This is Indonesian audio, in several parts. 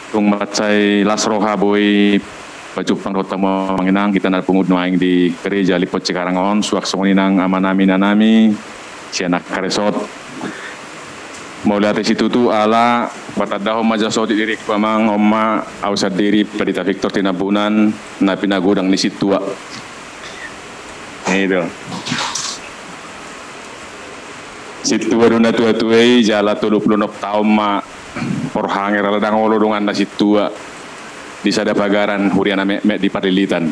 tung macai lasroha boy pajupang rota manginang kita na pungud noaing di gereja Lipot Cikarangon suak songinang amanami nanami sianak karesot maulate situ tu ala batadaho majasodi diri pamang omma ausad diri Pendeta Victor Tinabunan na pinagudang ni situa itu situa duna tua-tuai jala 36 tahun ma porhanger ladang olodongan na situa di sada pagaran huriana me di Parilitan.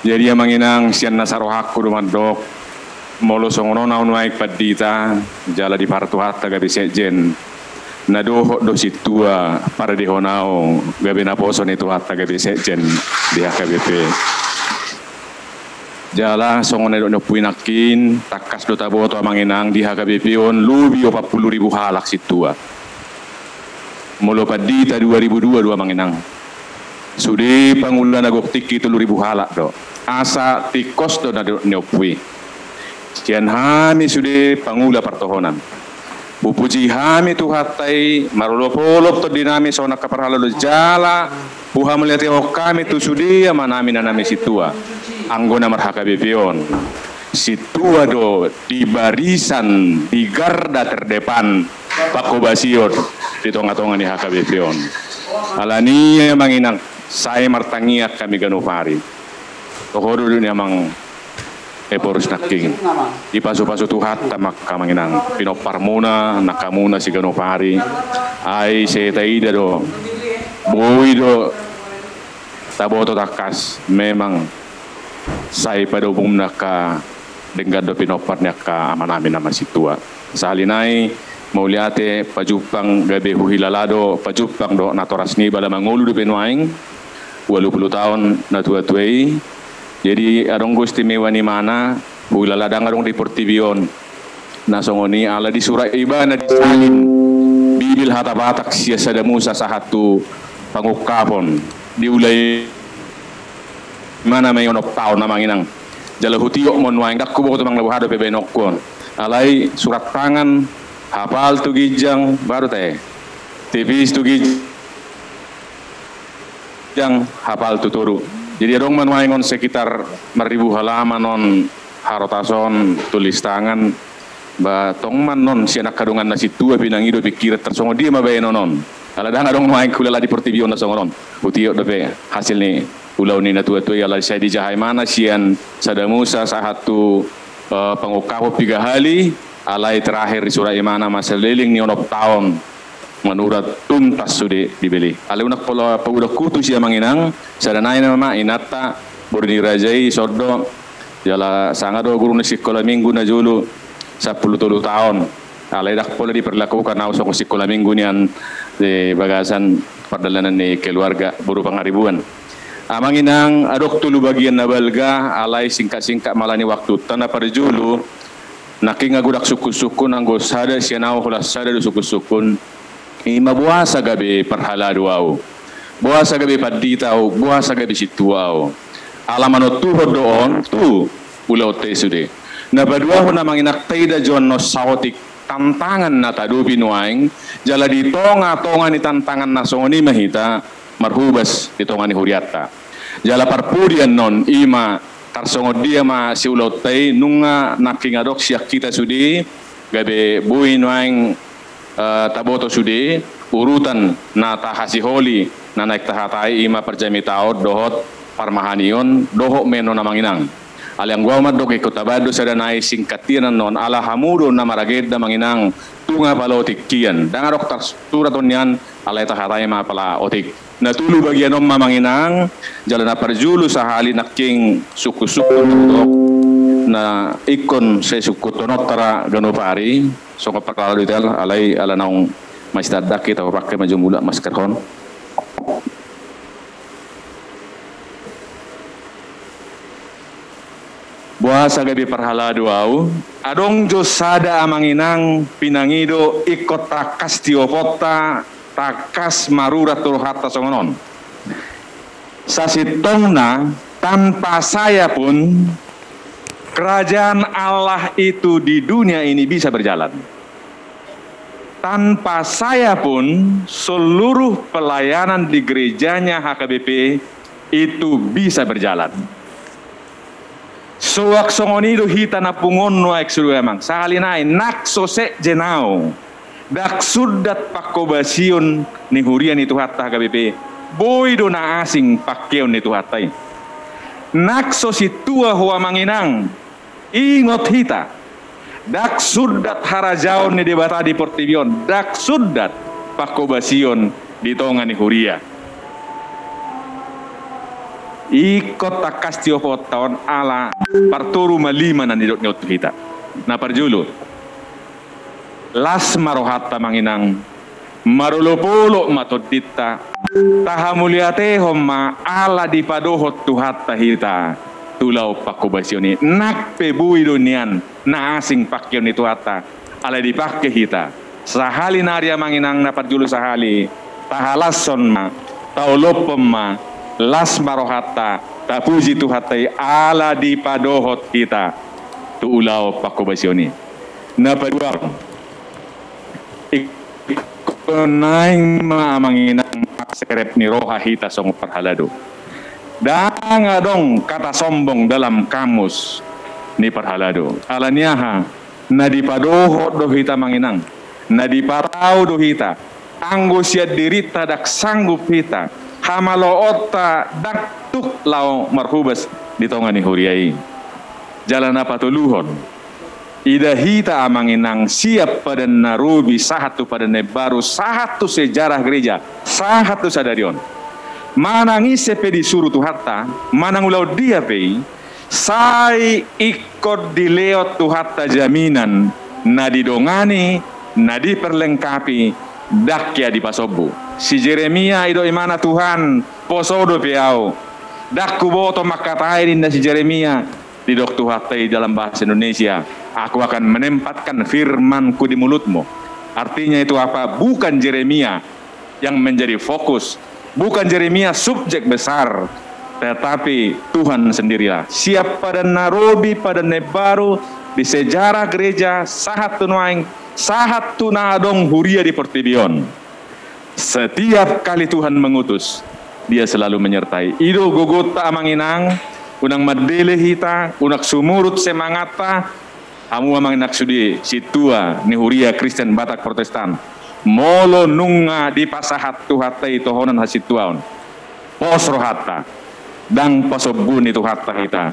Jadi yang manginang sian nasarohaku duman dok molo songono naun waik padita jala di partuhata gabi sejen nadoho do situa para di honao gabi naposon itu hatta gabi sejen di HKBP. Jala songono do puinakin takas do taboto manginang di HKBP on lubi 40.000 halak situa. Molo padita 2002 manginang. Sudi pangulan nagok tiki 30.000 halak do. Asa tikos do na neopui. Kian hami sudi pangula partohonan. Pupuji hami tu hatai marulop-olop to dinami sona kaparhala do jala. Puha melihat kami tu sudi amanami nanami situa. Anggona marhakabepion. Situa do di barisan di garda terdepan Pakobasior di tonga-tonga ni HKBP-on. Alani manginang saya martangiak kami ganupari. Tokodo dunia mang eporus naking. Di pasu-pasu tuhat tamak kamanginang pinopar muna nakamuna si ganupari. Ai setaida do boy do taboto takas memang saya pada umum naka dengan do pinopar ka amanami nama situa. Salinai mauliate pajupang gabe huhilalado pajupang do natorasni bala mangulu do penuaing 80 tahun natua-tuai. Jadi adong gusti mewa ni mana huhilaladang adong di Portibion nasongoni ala di surah ibana disalin bibil hatabatak sia sada Musa sahatu pangukapon diulai mana may onop tahun namanginang jala hutiyo monwaing dakku boko tumang labuhado pebenokon alai surat tangan hafal tu gijang baru teh tipis tu gijang hafal tu turu jadi adong manwaingon sekitar 1000 halaman non harotason tulis tangan ba tongman non si anak kadungan nasi tua pinangido pikirat tersongo dia mabae nonon aladang adong main kulala di Portibion na songonon utiyo dope hasil ni ulau ni natua-tua ala saya di jahai mana sian sada Musa sahatu pengukapo 3 hali alai terakhir di surah imana masa leling ni onop tahun menurut tuntas sudah dibeli. Alai unak pola paudak kutu siya manginang sadanay na mama inata burni rajai sordo jala sangado guru na sekolah minggu na julu 10 tahun. Alai dak pola diperlakukan na usok sekolah minggu nian di bagasan perdalanan ni keluarga buru pangaribuan. Amanginang adok tulu bagian nabalga alai singkat-singkat malani waktu tanah parjulu naking agudak suku-sukun anggo sada sianaw hulas sada do suku-sukun ima buasa gabi perhala duau buasa gabi paditau buasa gabi situau alamano tu doon tu ulau te sude na badua ho namang inaktaida jon no saotik tantangan na tadubi nuaing jala di tonga ni tantangan na songoni mahita marhubas di tonga ni huriata jala parpurian non ima tarsongo dia ma si ulotay nunga nakingadok siya kita sudi gabe buin waing taboto sudi urutan na tahasi holi na naik tahatai ima perjami taot dohot parmahanion dohok meno namanginang alang gua madok ikut abado sadanai singkatian non ala hamudo na marageda manginang tunga palotik kian dangarok tarsuraton yan alay tahatai ma pala otik natulu bagian om mamanginang jalan parjulu sahali naking suku-suku na ikon sa suku tonot tara ganupari so kapakala detail alay ala naong mastadak kita pakai majumula masker kon buasa gabi parhala duau adong jo sada amanginang pinangido ikot takas tiopota takas marurat turhata songonon sasitongna tanpa saya pun kerajaan Allah itu di dunia ini bisa berjalan tanpa saya pun seluruh pelayanan di gerejanya HKBP itu bisa berjalan. Soak songonido hita na pungon no ek suru emang sahalinai nak sosek jenau dak sudat pakobasion ni hurian itu hatta HKBP boy do na asing pakkeon itu hatai nak sositua huwa manginang ingot hita dak sudat harajaon ni debata di Portibion dak sudat pakobasion di tongan ni huria ikot takas tiopot tahun ala parturu malima nan didot ngot hita na parjulu las marohatta manginang marulopolo matodita tahamuliate homma ala dipadohot tuhatta hita tulau pakobasioni nak pebui dunian na asing pakyon itu hatta ala dipakke hita sahali naria manginang na parjulu sahali tahalasson ma taulopom ma las marohatta tapuji tuhatai ala dipadohot kita tu ulau pakobasioni na paduar ikonaing manginang sekrep ni roha hita song parhalado dang adong kata sombong dalam kamus ni parhalado alaniaha na dipadohot do hita manginang na diparau do hita anggo sia dirita dak sanggup hita hamalo otta daktuk lao marhubas di tongani huriai jalan apa tuluhon ida hita amanginang siap pada narubi sahatu pada nebaru sahatu sejarah gereja sahatu sadarion manangi sepe disuruh tuhatta manang ulau dia pei sai ikut dileot tuhatta jaminan nadi dongani nadi perlengkapi dakya di pasobu si Jeremia ido imana Tuhan posodo piau dakku boto makatai dinda si Jeremia di dok tuhatai dalam bahasa Indonesia aku akan menempatkan firmanku di mulutmu artinya itu apa bukan Jeremia yang menjadi fokus bukan Jeremia subjek besar tetapi Tuhan sendirilah siap pada narobi pada nebaru di sejarah gereja sahat tunuaing sahat tunadong huria di Portibion. Setiap kali Tuhan mengutus, dia selalu menyertai. Ido gogota amanginang, unang madele hita, unak sumurut semangata, amu amang naksudi situa ni huria Kristen Batak Protestan. Molo nunga di pasahat tuhatai tohonan hasituaon. Posro hatta, dang pasobun itu hatta kita.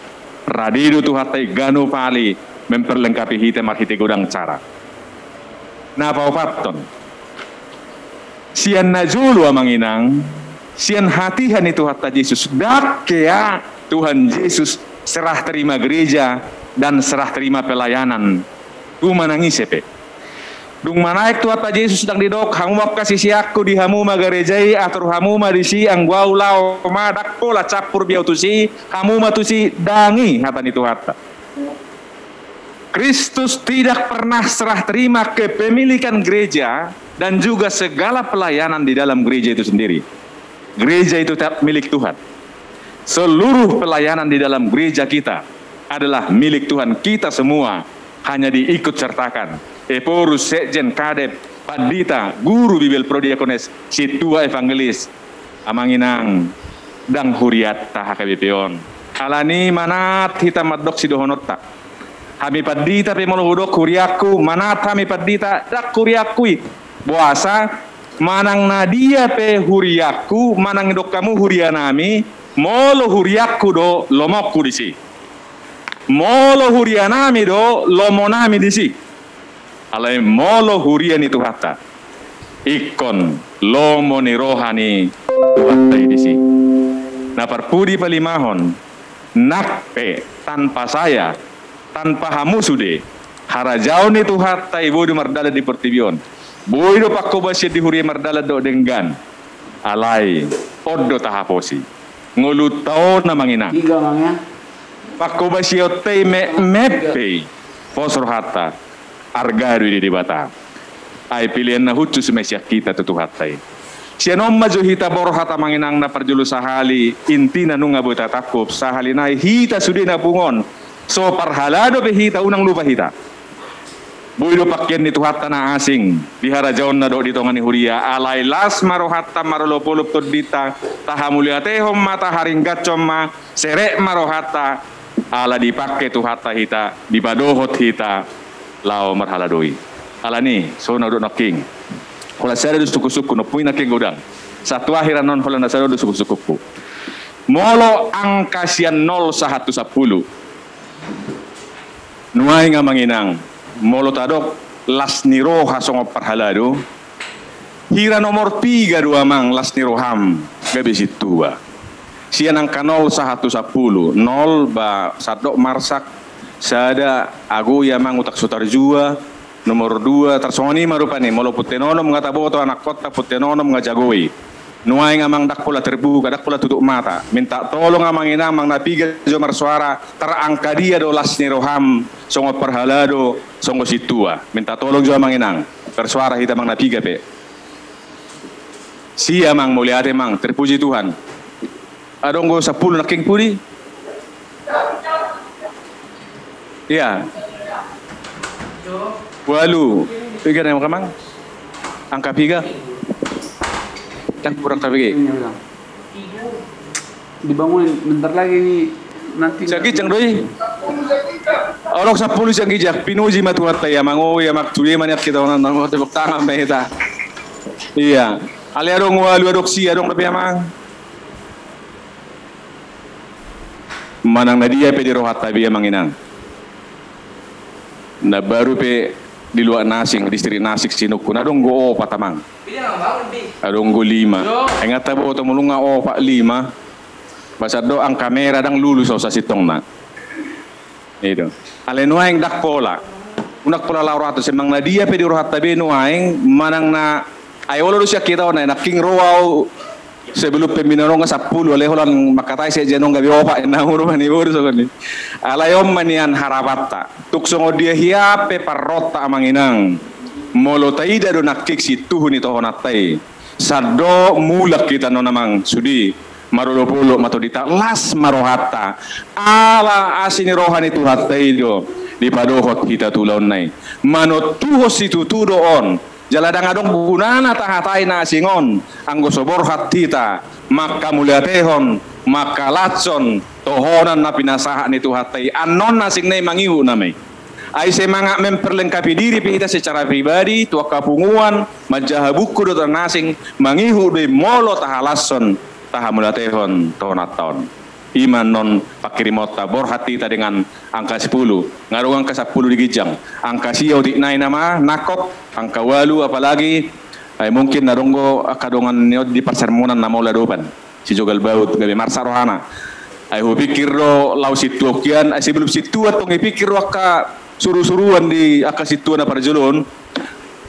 Radidu tuhatai ganu pali memperlengkapi hita marhite godang cara. Na paupaton sian najulu amanginang sian hatihan itu hatta Yesus dak kea Tuhan Yesus serah terima gereja dan serah terima pelayanan tu manangisepe dung manaik tu hatta Yesus sedang didok hamu kasih siakku di hamu magarejai atur hamu madisi anggau lau madak pola capur biau tusi hamu matusi dangi hatan itu hatta Kristus tidak pernah serah terima kepemilikan gereja dan juga segala pelayanan di dalam gereja itu sendiri. Gereja itu tetap milik Tuhan. Seluruh pelayanan di dalam gereja kita adalah milik Tuhan. Kita semua hanya diikut sertakan. Eporus, sekjen, kadep, pandita, guru Bibel prodiakones, situa evangelis, amanginang, dang huriat HKBP-on. Alani manat hitam madok sidohonota. Kami padita pe molohudok kuriaku manat kami padita dak kuriakui buasa manang nadia pe huriaku manang dok kamu hurianami molo huriaku do lomokku disi molo hurianami do lomonami disi alai molo hurian itu hatta ikon lomo ni rohani tuhatta disi na parpudi palimahon nakpe tanpa saya tanpa hamu sude harajaun itu hatta ibu di mardala di Portibion boido pakobasi di huria mardala do denggan alai oddo tahaposi ngulutao na mangina pakobasi otei mepe posro hatta argaru di bata ai pilihan na hutus mesyak kita tutu hatai sianom maju hita boro hata manginang na parjulu sahali intina nunga bota takop sahali nai hita sudina pungon so parhalado be hita unang lupa hita Buido pakyan itu hatta na asing dihara jaon na do ditongani huria alai las maro hatta maro lopolup todita tahamuliate homma taharing gacomma serek maro hatta ala dipakai tu hatta hita dibadohot hita lao marhaladoi ala ni so na do naking kula sare do suku-suku no puina king godang satu akhiran non hola na sare do suku-suku molo angka sian 0 1 10 nuai nga manginang molo tadok las niroha songo parhalado hira nomor 3 dua mang las niroham gabe situ ba sian angka 0 1 10 0 ba sadok marsak sada agu ya mang utak sutarjua nomor 2 tersoni marupani molo putenono mengata boto anak kota putenono mengajagoi nuai ngamang dak pula terbuka dak pula tutup mata minta tolong ngamang ina mang napiga jomar suara terangka dia do las niroham songo perhalado songo situa minta tolong jo mang inang bersuara hita mang napiga pe sia mang muliate mang terpuji Tuhan adonggo 10 naking puri iya walu piga na mang angka piga yang kurang tapi dibangunin bentar lagi nih nanti sakit jang doi orang 10 yang gijak pinuji matuat ya mango ya mak tuye maniat kita orang nang tepuk tangan meta iya ali adong walu adopsi adong tapi amang manang nadia pe di rohat tabi amang inang na baru pe di luar nasing distrik nasik sinuk kuna dong go patamang adong go 5 ingat tabo to mulunga o pa 5 basa do ang kamera dang lulus sa sitong na itu alenuaing dak pola unak pola laurato semang na dia pe di rohat tabi nuaing manang na ayolo do siya kita na king roau sebelum peminarong ka 10 leholan makatai se jenong gabi opa na huru mani huru so ni alayom manian harabatta tuksongo dia hiape parrota amanginang molo taida do nakik situ ni tohonatai sado mulak kita no namang sudi marulo pulo matodita las marohata ala asini rohani tu hatai do di padohot kita tulon nai manot tuho situ tudo on jaladang adong gunana tahatai na singon anggo sobor hatita maka muliatehon maka latson tohonan na pinasaha ni tuhatai anon na singnay mangihu namay ay semanga memperlengkapi diri kita secara pribadi tua kapunguan majahabuku do nasing mangihu de molo tahalason tahamulatehon tonaton iman non pakirimota bor hati ta dengan angka 10 ngarung angka 10 digijang angka siau di nai nama nakop angka walu apalagi ay mungkin naronggo akadongan niod di persermonan na maula dopan si jogal baut gabe marsa rohana ay ho pikir ro lau situ kian ay sebelum situ atong ipikir ro ka suru-suruan di aka situ na parjolon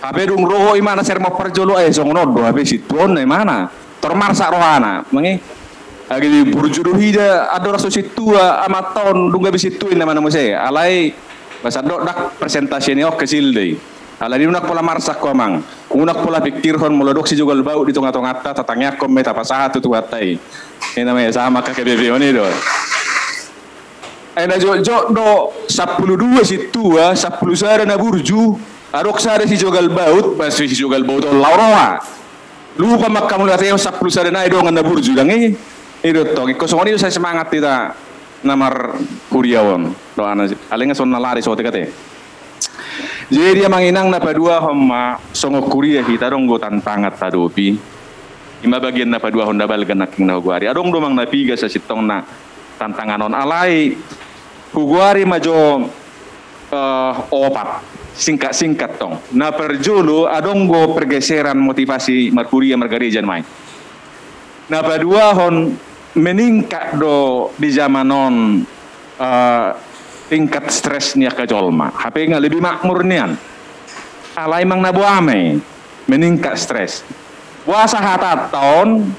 habe dung roho imana sermo parjolo ay songnod do habe situon ay mana tor marsa rohana mangi agi di burjuru hida adora so situa amaton dunga bisituin nama nama saya alai basa dok dak presentasi ni ok kecil deh alai di unak pola marsak ko amang unak pola pikir hon molodok si jugal bau di tengah-tengah atta tatangnya kom meta pasaha tu tuatai ini namanya sama kakek bebe oni do ena jo do 12 situa 10 sare na burju adok sare si jugal baut pas si jugal baut laurawa lupa makam lateo 10 sare na do ngana burju dangi itu toh, kosong ini saya semangat kita namar kuriawan doa nasi, alingnya sonna lari sote kate. Jadi dia manginang napa dua homa songo kuria kita dong go tantangat tadopi. Ima bagian napa dua honda balgan naking na huguari. Adong domang napiga sa sitong na tantangan on alai huguari majo opat singkat tong. Na perjulu adong go pergeseran motivasi markuria margarejan mai. Napa dua hon meningkat do di zamanon tingkat stresnya ke jolma HP nggak lebih makmur nian alai mang nabu ame meningkat stres puasa hata tahun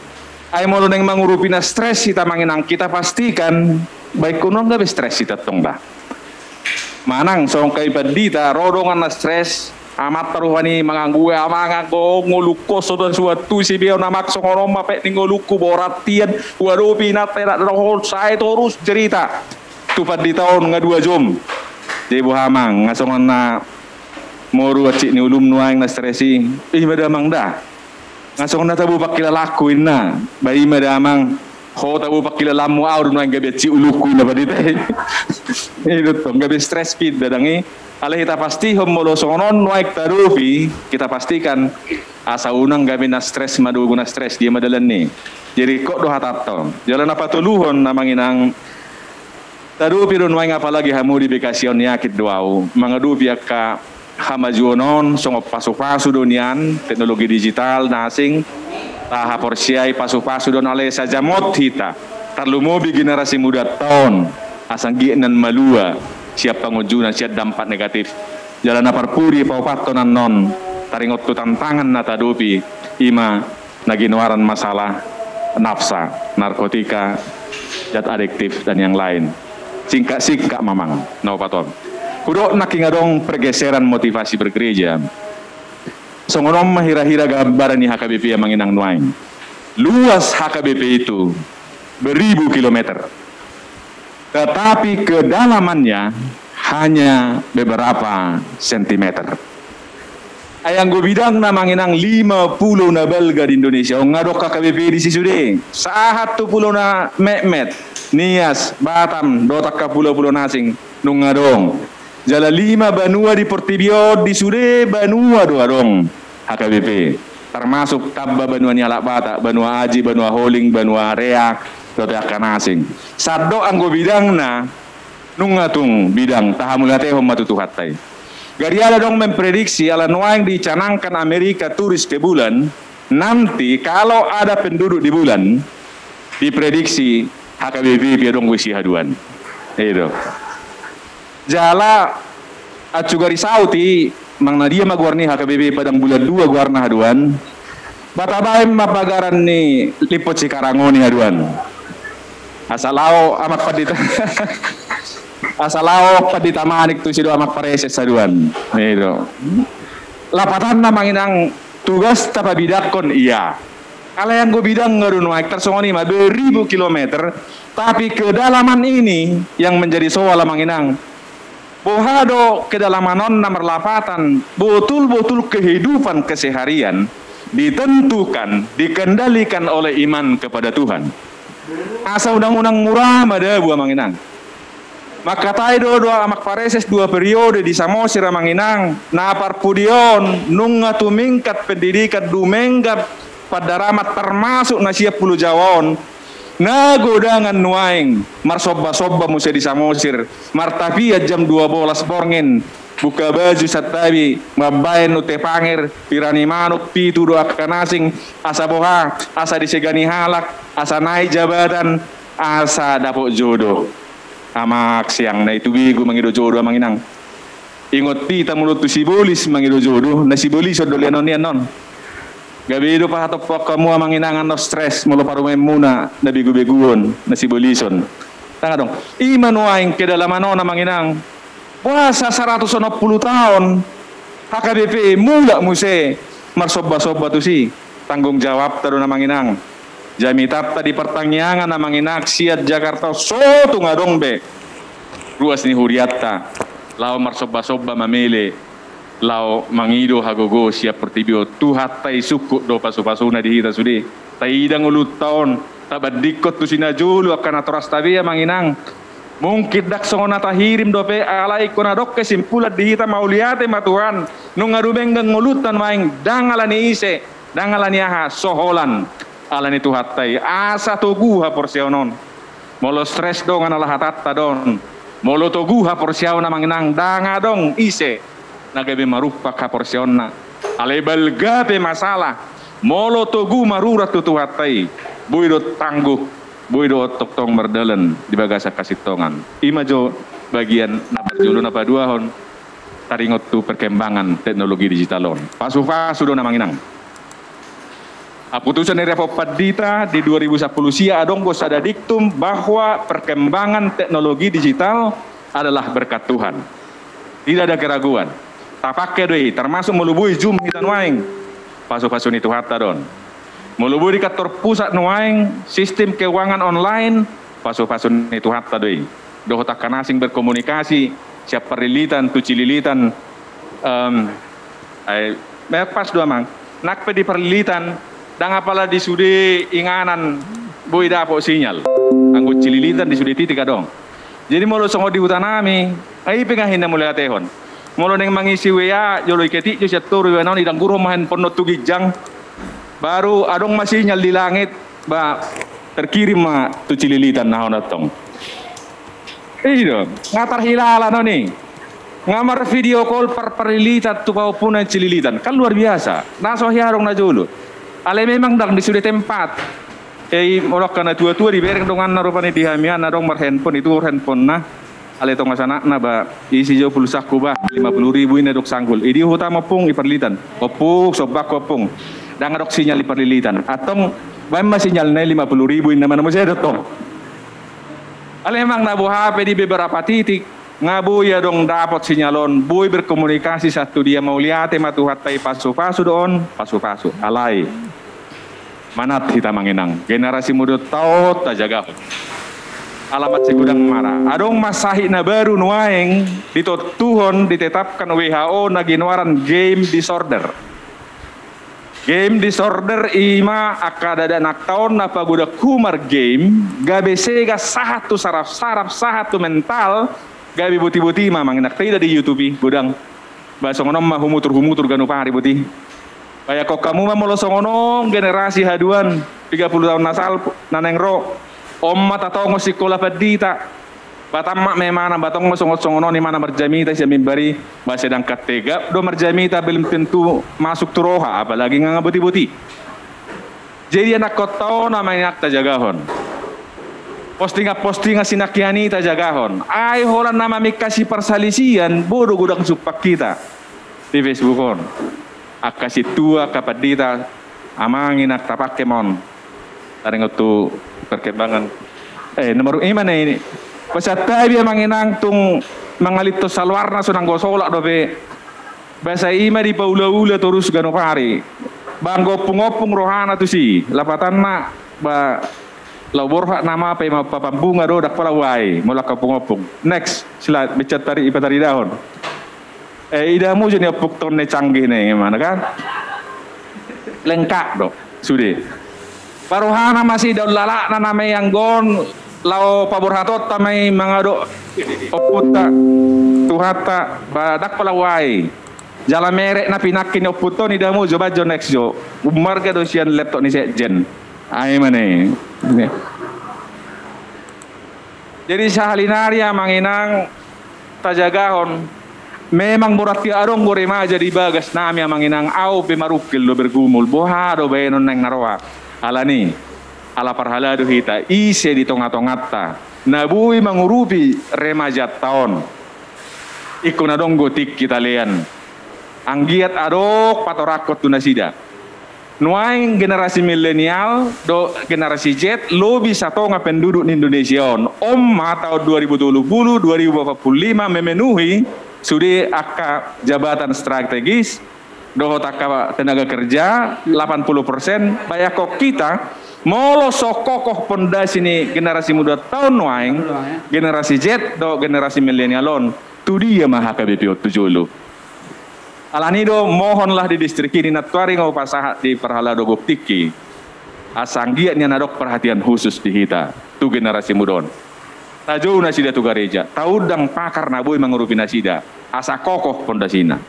ay mau neng mangurupina stres kita manginang kita pastikan baik kuno nggak stres kita tong dah manang song kai badita rodongan na stres amat taruhani manganggu amanganggo nguluko sodan suatu si biao namak songorom mape ningoluku boratian waduh pinat terak rohol saya terus cerita tupat di tahun nga 2 jam jadi buhamang ngasongan na moru acik ni ulum nuang na stresi madamang da ngasong na tabu pakila lakuin na bayi madamang ho tabu pakila lamu aur nuang gabi acik uluku na badite itu tong gabi stress pit dadangi ala kita pasti homolo sonon nuaik tarufi kita pastikan asa unang gabi na stress madugo na stress dia madalan ni jadi kok doha tato jalan apa tuluhon namanginang tarupi ron nuang apalagi hamudi bekasion yakit doau mangadupi ka hamajuonon songop pasu-pasu donian teknologi digital nasing taha porsiai pasu-pasu don ale saja mot hita tarlumobi generasi muda tahun asang ginan malua siap pengujunan siap dampak negatif jalan aparpuri paupatonan non taringot tu tantangan nata dopi ima naginwaran masalah nafsa narkotika zat adiktif dan yang lain singkat mamang no paton kudo nakingadong pergeseran motivasi bergereja songonom mahira-hira gambaran ni HKBP yang menginang nuain luas HKBP itu beribu kilometer tetapi kedalamannya hanya beberapa sentimeter ayang go bidang na manginang 50 na belga di Indonesia ngadok KBP di sisude sahat tu pulau na Mehmet Nias Batam dotak ka pulau-pulau nasing nung ngadong jala 5 banua di Portibio di Sude banua doa dong HKBP termasuk Tabba banua Nyalak Batak banua Aji banua Holing banua Reak dotak ka nasing saddo anggo bidang na nung ngatung bidang tahamulate hom matutuhatay Gari ada dong memprediksi ala nuang dicanangkan Amerika turis ke bulan nanti kalau ada penduduk di bulan diprediksi HKBP piadong wisi haduan itu jala acugari sauti mang nadia magwarni HKBP padang bulan 2 guarna haduan batabaim mapagaran ni lipot si Karangoni haduan asalao amat padita asalao paditamanik tu sido amak pareses saduan itu lapatan na manginang tugas tapa bidakon iya ala yang go bidang ngarun waik tersongoni 2000 kilometer tapi kedalaman ini yang menjadi soal manginang bohado kedalamanon nomor lapatan betul-betul kehidupan keseharian ditentukan dikendalikan oleh iman kepada Tuhan asa undang-undang murah mada buah manginang maka tayo doa amak pareses 2 periode di Samosir manginang na parpudion nung tumingkat pendidikan dumenggap pada ramat termasuk na siap puluh jawon na godangan nuaing marsobba-sobba musa di Samosir martapiat jam 12 borngin buka baju satabi mabayan ute pangir pirani manuk pitu doa kanasing asa boha asa disegani halak asa naik jabatan asa dapok jodoh amak siang na itu bigu mangido jodoh manginang ingot pita mulut tu sibolis mangido jodoh na sibolis do lenon yan non gabi do pa hatop kamu manginangan no stress mulo parumay muna na bigu-biguon na sibolison tanga dong imanuaing kedalaman no na manginang puasa 160 tahun HKBP mula muse marsobba-sobba tu si tanggung jawab tado na manginang Jamitap tadi pertanyaan na manginak siat Jakarta soto ngadong be ruas ni huriatta lao marsobba-sobba mamele lao mangido hagogo siap pertibio tuhat tai suku do pasu-pasuna di hita sudi taidang ulut tahun tabadikot tu sinajulu akan atoras tabia manginang mungkin dak songona tahirim dope alai kona dok kesimpulan di hita mauliate matuhan nung ngadumeng ngulutan maing dangalani ise dangalani aha soholan alani tuhatai asa toguha porsionon molo stres dong analah hatatta don molo toguha porsion na manginang danga dong ise nagabe marupa ka porsionna alebal gabe masalah molo togu marurat tuhatai buido tangguh buido toktong merdelen di bagasa kasitongan imajo bagian napa julu napa duahon taringot tu perkembangan teknologi digitalon pasu-pasu do na manginang putusan dari Padita di 2010 sia adong bos ada diktum bahwa perkembangan teknologi digital adalah berkat Tuhan. Tidak ada keraguan. Tak pakai doi, termasuk melubui Zoom kita nuaing. Pasu-pasu itu hatta don. Melubui di kantor pusat nuaing, sistem keuangan online, pasu-pasu itu hatta doi. Doh tak kanasing berkomunikasi, siap perlilitan, tu cililitan, Ay, banyak pas dua mang. Nak di perlilitan, dan apalah di sudi inganan boy dapo sinyal. Anggo cililitan di sudi titik dong. Jadi molo songo di hutan nami, ay pengahin na mulai atehon. Molo neng mangisi WA, jolo iketi jo siaturu naon idang guru mahen pono tugijang. Baru adong masinyal di langit, ba terkirim ma tu cililitan nahon atong. Iyo, ngatar hilala no nih. Ngamar video call perlilitan tu kau punya cililitan kan luar biasa. Naso hiarong na jolo. Ale memang dang di sudah tempat. Molok kana tua-tua di bereng dongan narupani di hamian narong mar handphone itu handphone nah. Ale tong masana na ba isi jo pulsaku ba 50.000 ini dok sanggul. Idi utama pung iperlitan. Kopung sobak kopung. Dang dok sinyal iperlilitan. Atong ba sinyal na 50.000 ini nama saya dotong. Ale memang na HP di beberapa titik. Ngabuy dong dapat sinyalon, buy berkomunikasi satu dia mau lihat matuhatai pasu-pasu doon, pasu-pasu, alay. Manat kita manginang, generasi muda tahu tajaga. Alamat segudang marah. Adong masahi na baru nuaeng ditotuhon ditetapkan WHO na ginwaran game disorder. Game disorder ima akada anak tahun na pagoda kumar game, gabesega sahatu saraf-saraf sahatu mental. Gabi buti-buti mamang enak tidak di YouTube budang bahasa ngonom mah humutur ganu pari buti kayak kok kamu mah molo songonom generasi haduan 30 tahun nasal naneng ro ommat atau ngosikola padita batam memana batong songono ni mana berjamita siya mimbari bahasa sedang katega do berjamita belum tentu masuk turoha apalagi nga buti-buti jadi anak kotao namanya tajagahon postinga sinakiani tajagahon. Ay holan nama mikasi persalisian bodoh gudang supak kita di Facebookon. Akasi tua kapadita amangin ak tapak kemon. Taring itu perkembangan. Nomor mana ini? Pasatay biya manginang tung mangalito salwarna sunang gosolak dobe. Basa ima di paula-ula terus ganopari. Banggo pungopung rohana tu si lapatan na ba labor hak nama apa yang papampung ado dak palawai mulak kapung-opung. Next sila becat tari ipatari dahon. Idamu jadi opuk ton ne canggih ne gimana kan? Lengkap dok sudah. Paruhana masih daun lalak na namai yang gon lau pabor hatot tamai mangado oputa tuhata badak palawai. Jalan merek na pinakin oputon idamu coba jo next jo. Marga dosian laptop ni sejen. Ay mana jadi sahalinaria manginang tajagahon memang berarti arong gorema jadi bagas nami manginang au pemarukil lo bergumul bohado benon nang naroa alani ala parhalado hita ise di tonga-tongata nabui mangurupi remajat tahun ikun adong gotik kita lian anggiat adok patorakot tunasida nuaing generasi milenial do generasi Z lo bisa tonga penduduk di Indonesia omma tahun 2020 2045 memenuhi sudah akka jabatan strategis do taka tenaga kerja 80% banyak kok kita molo sokokoh pondasi ni generasi muda tahun nuaing generasi Z do generasi milenialon tu dia mah KBPO 70 Alanido mohonlah di distrik ini natuari ngau pasahat di perhalado goptiki asanggiat nya nadok perhatian khusus di hita tu generasi mudon tajo nasida tu gareja taudang pakar naboy mengurupi nasida asa kokoh pondasina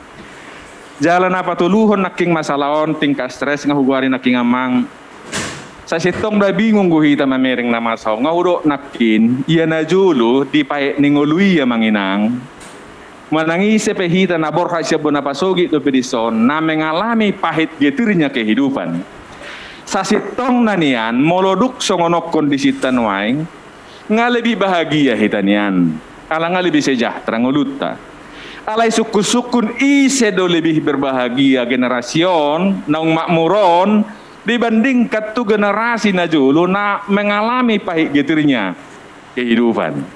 jalan apa tuluhon naking masalaon tingkat stres ngahugari naking amang sa sitong da bingung go hita mamereng na masaw ngaudo nakin iya na jolo di pae ningului ya manginang menangis pehita na borha siya bonapasogi do pedison na mengalami pahit getirnya kehidupan sa sitong nanian moloduk songonok kondisi tanwaing nga lebih bahagia hitanian ala nga lebih sejahtera nguluta alay sukun ise do lebih berbahagia generasion naung makmuron dibanding katu generasi na julu na mengalami pahit getirnya kehidupan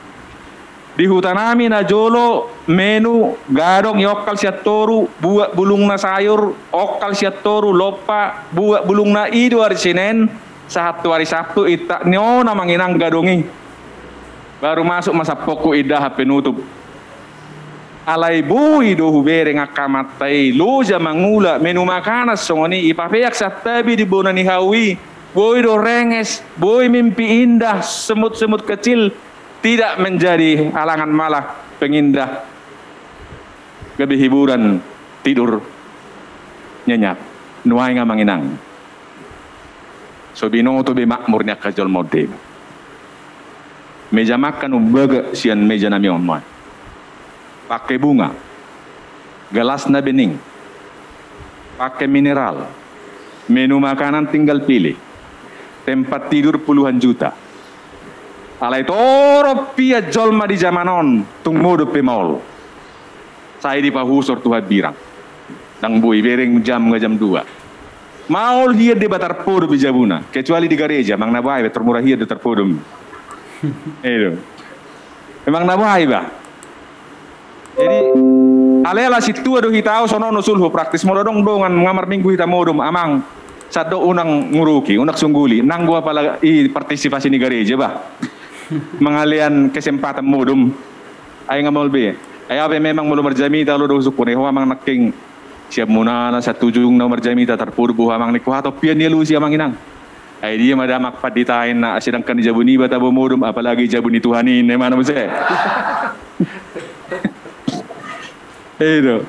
di hutan kami na jolo menu gadong yokal siat toru buat bulung na sayur okal siat toru lopa buat bulung na idu hari Senin satu hari Sabtu itak nyo na manginang gadongi baru masuk masa pokok idah penutup alai bui do hubere ngakamatai loja mangula menu makanan songoni ipapeak satabi di bonani hawi bui do renges bui mimpi indah semut-semut kecil tidak menjadi halangan malah pengindah gabi hiburan tidur nyenyak nuai ngamanginang so binong to be makmurnya kajol mode meja makan umbaga sian meja nami onmai pakai bunga, gelasnya bening, pakai mineral, menu makanan tinggal pilih, tempat tidur puluhan juta. Alai toro pia jolma di zamanon, tung modo pemol. Saya di pahusor tuhat birang, dang bui bereng jam 2. Maul hiya di batar podo bijabuna, kecuali di gereja, mang nabai termurah hiya di terpodum. Itu, memang nabai bah. Jadi alela situ aduh hitau sono sulhu praktis modong dongan ngamar minggu hita modum amang sado unang nguruki unak sungguli nang gua pala i partisipasi di gereja bah mengalian kesempatan modum ay ngamol be ay abe memang mulu marjamita lo do sukune ho amang naking siap munana sa tujung na marjamita terpurbu amang ni kuhato pian dia lusi amang inang ay dia madamak paditain na sedangkan di jabuni bata modum apalagi jabuni tuhanin mana mo se itu.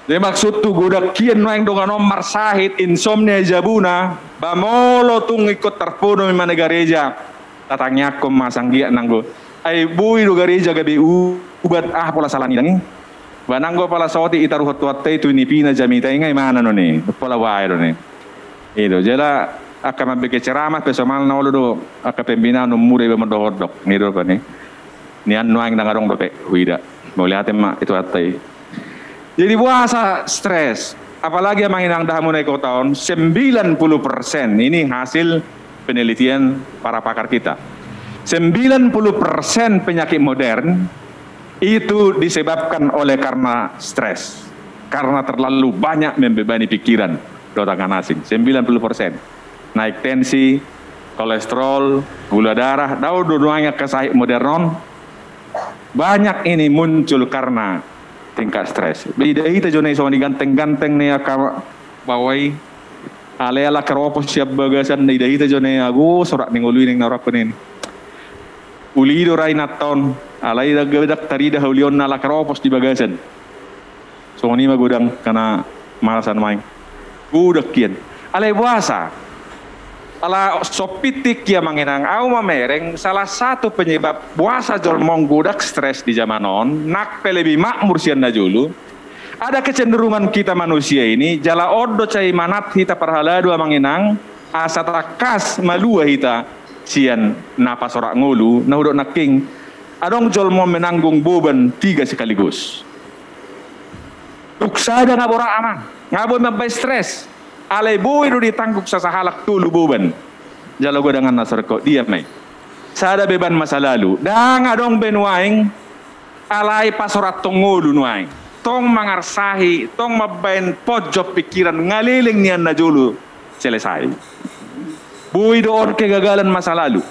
Jadi maksud tu godak kian noeng dongan nomar sahid insomnia jabuna bamolo tung ikut terpuno di mana gereja tatangnya kom masang dia nanggo ai bui do gereja gabi ubat pola salah nidangi bananggo pala soti itaruh tuatte itu ni pina jamita ingai mana no ni pola wae do ni itu jela akan mabeke ceramah pesomal na do aka pembina no mure be modohodok ni do ni nian noeng dangarong do pe huida mau lihat emak itu atai. Jadi puasa stres, apalagi yang menginang dah mulai kau tahun 90% ini hasil penelitian para pakar kita. 90% penyakit modern itu disebabkan oleh karena stres, karena terlalu banyak membebani pikiran dotangan asing. 90% naik tensi, kolesterol, gula darah, dua-duanya kesahik modernon. Banyak ini muncul karena tingkat stres. Bida kita jone so ganteng-ganteng nih aka bawai ala keropos siap bagasan ida kita jone agu sorak ning ului ning narak kunin. Uli do rai naton ala ida gadak tarida haulion ala keropos di bagasan. So ni magudang kana malasan main. Budak kian. Ala puasa. Ala sopitik ya manginang au mamereng salah satu penyebab puasa jol monggodak stres di zamanon nak lebih makmur sian najulu ada kecenderungan kita manusia ini jala odo cai manat hita parhala dua manginang asatakas malua hita sian napas orak ngulu naudok naking adong jol mau menanggung beban 3 sekaligus tuksada ngabora amang ngabon mampai stres alai bui do ditangguk sasahalak tulu beban. Jalo go dengan nasar ko dia mai. Sada beban masa lalu. Dang adong benuaing alai pasorat tongulu nuaing. Tong mangarsahi, tong mabain pojok pikiran ngaliling nian najulu selesai. Bui do on kegagalan masa lalu.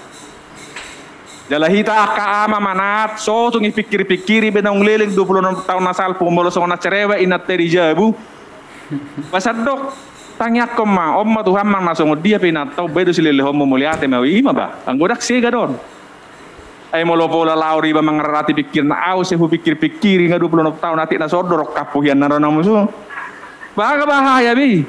Jalahita aka ama manat so tung ipikir-pikiri benang liling 26 tahun nasal pumulo so na cerewa inat teri jabu. Pasadok tanya koma omma Tuhan man masuk dia pinatau bedo silile homo muliate mawi ima ba anggodak siga don ay molopola lauri ba mangarati pikir na au sehu pikir-pikiri nga 26 tahun nanti na sodorok kapuhian na ron musuh baga bahaya bi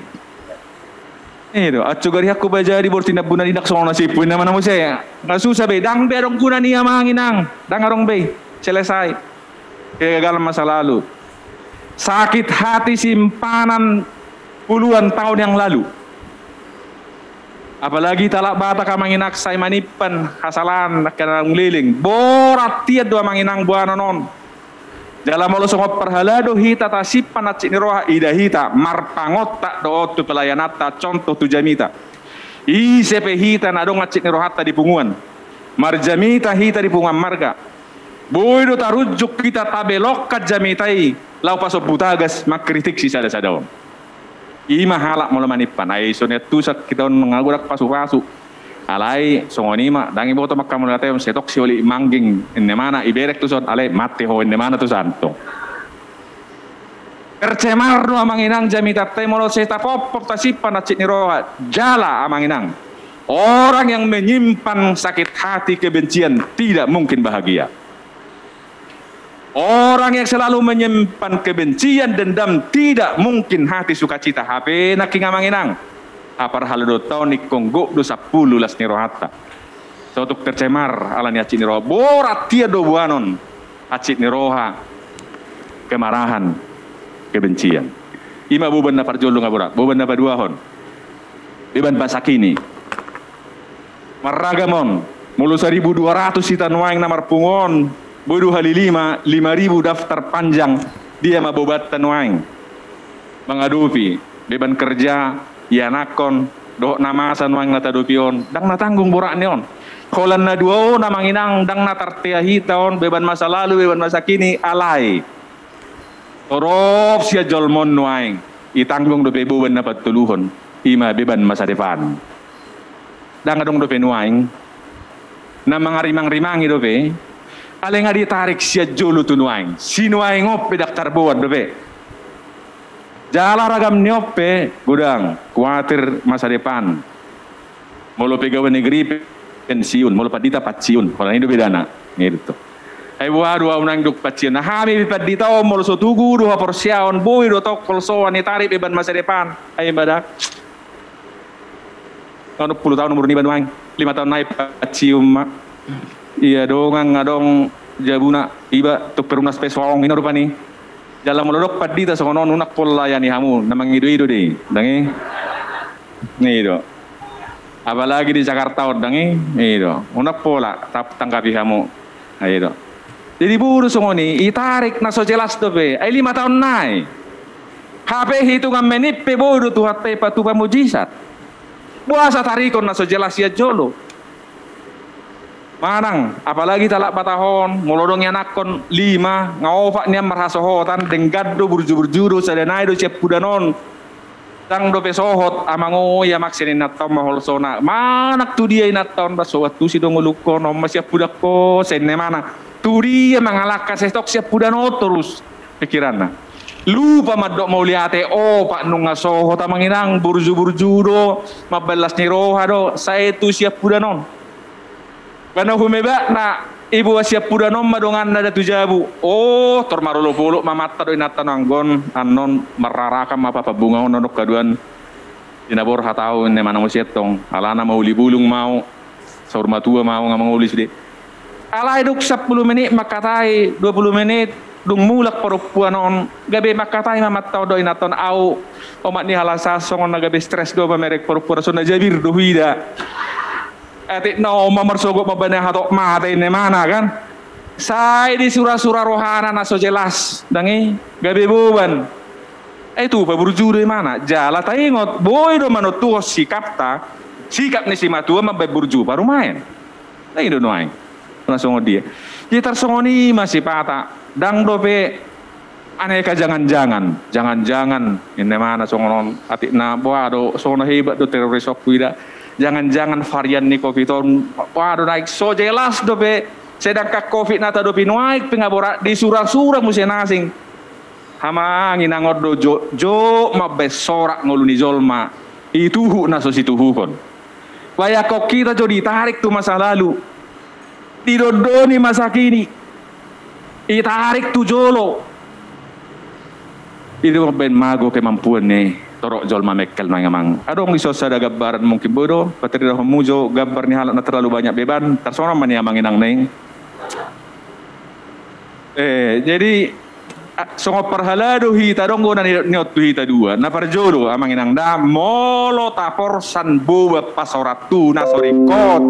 itu acugari aku bajari bortina buna dinak sono sipun na manamu saya ngasusah be dang berong guna niya manginang dang arong be selesai kegagalan masa lalu sakit hati simpanan puluhan tahun yang lalu. Apalagi talak bata ka manginak say manipan hasalan kana ngliling. Borat tiad dua manginang buana non. Dalam molo songop perhalado hita tasipan at siniroha ida hita marpangot tak doot tu pelayanata contoh tu jamita. Isepe hita na dong at sinirohata di punguan. Marjamita hita di punguan marga. Boy do tarujuk kita tabelok kat jamitai. Lau pasok butagas makritik si sada-sadaon. Ima halak mula manipan ay sonet tusak kita ngagurak pasu-pasu alai songonima dangi boto makam mulate setok si oli mangging enne mana iberek tuson alai mate ho enne mana tu santo Tercemar no amanginang jamita temolo seta popop tasipan acit niroha jala amanginang. Orang yang menyimpan sakit hati kebencian tidak mungkin bahagia. Orang yang selalu menyimpan kebencian dendam tidak mungkin hati sukacita. Hape naking amanginang. Apar haludo tahun ikonggo do 10 las nirohata. Sotuk tercemar alani acit niroha. Borat tia do buanon acit niroha kemarahan. Kebencian. Ima buban na parjolo nga borak, buban na paduahon. Beban pasakini. Maragamon, mulu 1.200 sitan waing na marpungon, bodo halilima, 5.000 daftar panjang, dia mabobat tanwaing. Mengadupi, beban kerja, yanakon, doh namasan waing natadupion, dang natanggung borak neon. Kolan na duo namanginang, dang natartiahitaon, beban masa lalu, beban masa kini, alay. Torop siya jolmon nuaing itanggung do beban na patuluhon ima beban masa depan. Dangadong do nuaing na mga rimang-rimangi do pe ale nga ditarik siya jolo tunuaing sinuaing op pedaktar buat do pe jala ragam nyope gudang kuatir masa depan molo pegawai negeri pensiun molo padita patsiun kalau ini do bedana gitu. Ay wadu nang duk patien. Nah kami padita molo so tugu do porsiaon boy do tok kolso ani tarik beban masa depan. Ay badak. Tahun 10 tahun umur ni Bandung 5 tahun naik pacium mak. Iya dong ngadong jabuna iba tuk perumnas peswong ino rupa ni. Jalan molodok padita so kono nunak pola yani hamu namang ido deh. Dangi. Nih do. Apalagi di Jakarta dangi. Ido. Unak pola tap tangkapi hamu. Ayo do. Jadi buru songoni itarik na so jelas dobe ay 5 tahun nai. HP hitungan menit pe bodo tu hate patu pamujizat. Puasa tarikon na so jelas ya jolo. Manang apalagi talak patahon molodong yanakon 5 ngaofak niam marhasohotan denggaddo burju-burjuro sadanai do siap kudanon. Tang do pe sohot amango ya maksinin natom mahol sona. Manak tu dia inaton basowat tu si dongolukon masih budak ko senne mana. Turi yang mengalahkan sestok siap pudano terus pikiranna. Lupa madok mau liate pak nunga soho tamanginang burju-burju do mabalas ni roha do saya tu siap pudanon. Karena humeba na ibu siap pudanon madongan nada tujabu. Oh tormarulo puluk mamata do inatan anggon anon mararakam apa bunga nonok kaduan dinabor hatau ne mana musietong alana mau libulung mau saurmatua mau ngamang ulis de. Alay duk 10 menit makatai 20 menit dung mulak perempuan on gabe makatai mamatau do inaton au omat ni halasa songon gabe stres do merek perempuan sona jabir do hida atik no mamarsogo mabane hatok mate ne mana kan sai di surah-surah rohana naso jelas dangi gabe buban itu paburju de mana jala taingot boy do manut tuos sikap ni si matua mabai burju baru main nah itu noai langsung dia tersongoni masih patah dang dope aneka jangan-jangan ini mana songon atik na boado sono hebat do teroris okuida jangan-jangan varian ni covid on boado naik so jelas dope sedang ka covid nata dope naik pengabora di surah-surah musia nasing hama nginangor do jo mabes sorak ngoluni zolma itu naso situhu kon waya kok kita jo ditarik tu masa lalu didodoni masa kini itarik tu jolo itu ben mago kemampuan nih torok jol mamekkel mangamang adong iso sada gambaran mungkin bodo patri dah mujo gambar ni halat na terlalu banyak beban tersona man ya manginang neng jadi songo parhalado hita donggo na niot hita dua na parjolo amanginang da molo taporsan boba pasoratu na sorikot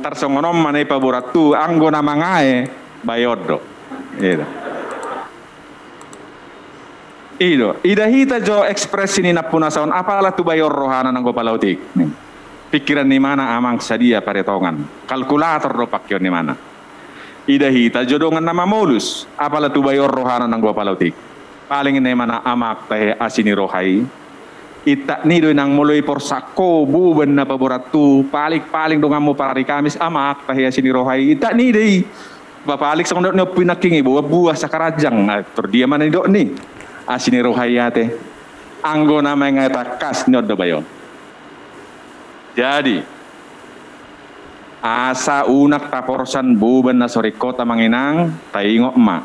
tersongonom manai paboratu anggo na mangae bayodo Ido ida hita jo ekspresi ni napunasaon apalah tu bayor rohana nang gopalautik pikiran ni mana amang sadia paretongan kalkulator do pakyo ni mana ida hita jodongan nama molus apalah tu bayor rohana nang gopalautik paling ni mana amak teh asini rohai ita ni do nang moloi porsako buben na paboratu paling dongan mo pari kamis amak teh asini rohai ita ni dei bapalik sang dok no pinaking ibu buah sakarajang tur dia mana dok ni asini rohayate anggo nama ngata kas nyodo bayon. Jadi asa unak taporsan buban na sore kota manginang taingok ma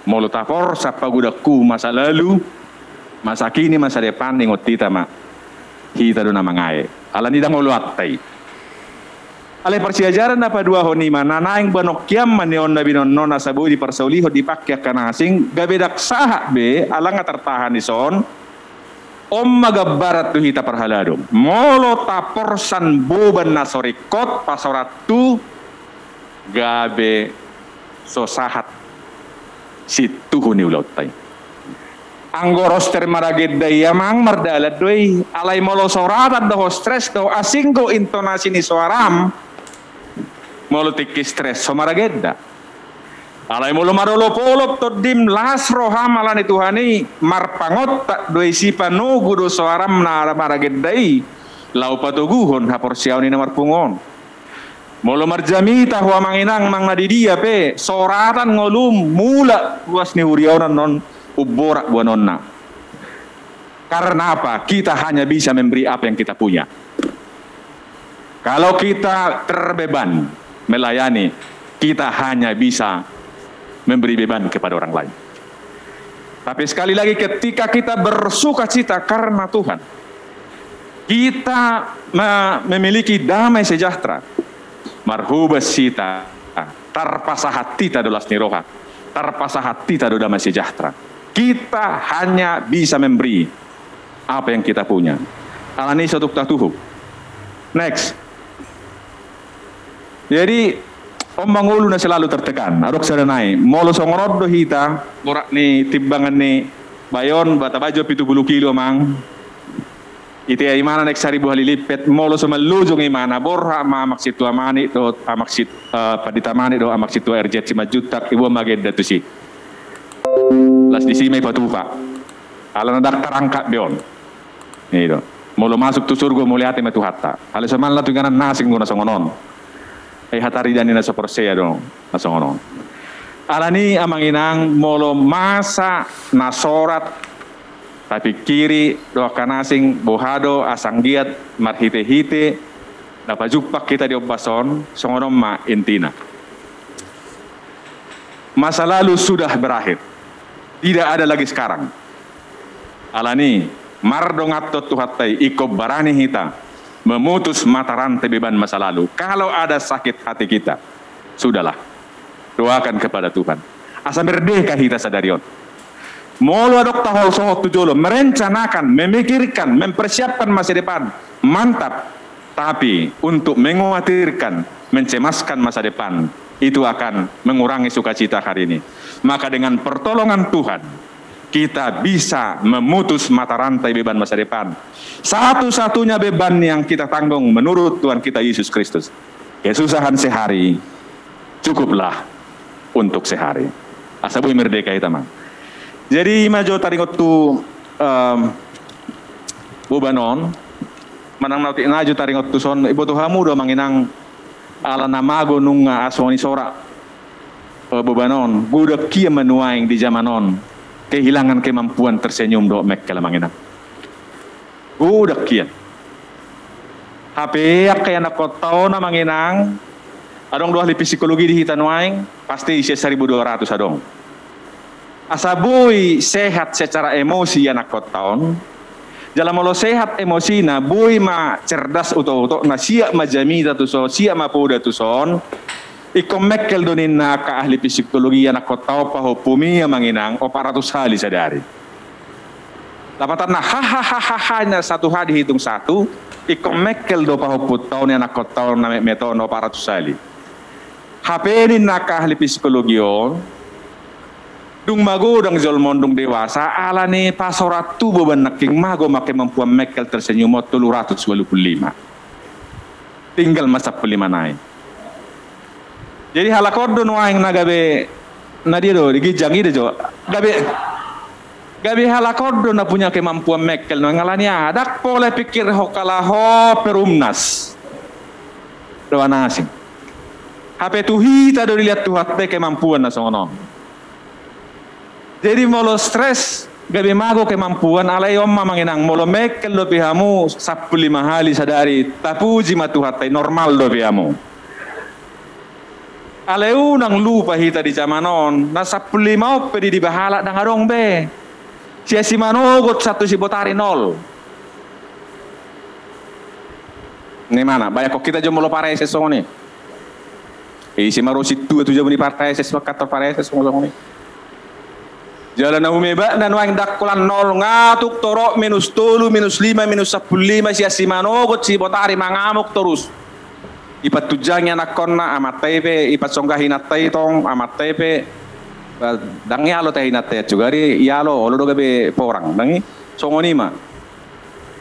molo tapor sa pagudaku masa lalu masa kini masa depan ingot tita ma hita do na mangae ala nidang uluatay. Ale persiajaran apa dua honi mana naing banok kiam manion na binon na sabu di persauliho di pakya kanasing gabedak saha be alanga tertahan ison om magabarat tu hita perhaladong molo taporsan buban na sorikot pasoratu gabe sosahat situ huni ulautai anggo roster maraged dayamang mardalad doi alai molo soratat do stres do asing go intonasi ni suaram molo tiki stres so maragedda alai molo marolo polop to dim las roham alani tuhani marpangot tak doi sipa nugu do suaram na marageddai lau patuguhon hapor siauni na marpungon molo marjamita huwa manginang mang nadidia pe soratan ngolum mula luas ni huriaunan non uborak buanonna. Karena apa? Kita hanya bisa memberi apa yang kita punya. Kalau kita terbeban melayani, kita hanya bisa memberi beban kepada orang lain. Tapi sekali lagi ketika kita bersuka cita karena Tuhan, kita memiliki damai sejahtera. Marhubas sita, tarpasa hati tadulas niroha, tarpasa hati tadu damai sejahtera. Kita hanya bisa memberi apa yang kita punya. Alani satu tatuhu. Next. Jadi om mangulu na selalu tertekan. Adok sadanai. Molo songorod do hita. Borak ni timbangan ni bayon bata bajo 70 kilo mang. Iti ay mana nek 1,000 halilipet. Molo sumalujong imana borha ma maksitu amani do amaksit paditamani do amaksitu RJ 5 juta ibu mageda tu si. Las di sini patupa. Ala nadak terangkat bion. Itu. Molo masuk tu surga muliate metu hatta. Ala saman la tu ganan nasing guna songonon. Hatari dani na soporseya dong nasongonon. Ala ni amanginang molo masa nasorat tapi kiri doa kanasing bohado asanggiat marhite-hite napajupak kita di obason songonon ma intina. Masa lalu sudah berakhir. Tidak ada lagi sekarang. Alani mardongatot tuhatai iko barani hita memutus mata rantai beban masa lalu. Kalau ada sakit hati kita, sudahlah. Doakan kepada Tuhan. Asa merdeka hita sadarion. Molo adok tahol sohot tujolo merencanakan, memikirkan, mempersiapkan masa depan. Mantap. Tapi untuk mengkhawatirkan, mencemaskan masa depan, itu akan mengurangi sukacita hari ini. Maka dengan pertolongan Tuhan, kita bisa memutus mata rantai beban masa depan. Satu-satunya beban yang kita tanggung menurut Tuhan kita Yesus Kristus. Kesusahan sehari, cukuplah untuk sehari. Asabu merdeka kita mang. Jadi majo taringot tu bubanon, manang nauti najo taringot tu son, ibu tuhamu do manginang ala namago nung aswani sora. Bebanon, budak kia menuaing di zamanon kehilangan kemampuan tersenyum do mek kalamanginan. Budak kia. HP kaya nakotao na manginang adong dua ahli psikologi di hitanuaing pasti isi 1.200 adong. Asaboy sehat secara emosi anak kotaon. Jalan molo sehat emosi na boy ma cerdas uto-uto na siap majamita tu so siap mapoda tu son. Iko mekkel donin na ka ahli psikologi anak kotao pa hopumi manginang o 400 hali sadari. Lapatan na hahaha na satu hari hitung satu. Iko mekkel do pa hoputao ni anak kotao na meto no 400 hali. Hapenin na ka ahli psikologi o. Dung mago dang zolmon dung dewasa ala ni pasoratu beban naking mago make mampuan mekkel tersenyum 325. Tinggal masa pelima naik. Jadi halakodo nuaing nagabe na dia do digijang ide jo. Gabe halakodo na punya kemampuan mekkel no ngalani adak pole pikir hokalaho perumnas. Doa nasing. Hape tuhita do dilihat tuhat be kemampuan na songono. Jadi molo stres gabi mago kemampuan alay om mamanginang molomek lo pihamu 15 hali sadari tapuji matuhatai normal do pihamu alay unang lupa hita di zamanon na 15 pedi di bahala dang arong be sia si manogot satu si botari nol ni mana banyak kok kita jomo lo pareses songoni si marosi tu jamu di pareses kantor pareses songoni jalan na umeba dan wang dakulan nol ngatuk torok minus tulu minus 5 minus 15 sia si manogot si botari mangamuk terus ipat tujangnya nakonna amat tepe ipat songgahin atai tong amat tepe dang yalo teh hinate juga ri yalo olo doga be porang dangi songoni ma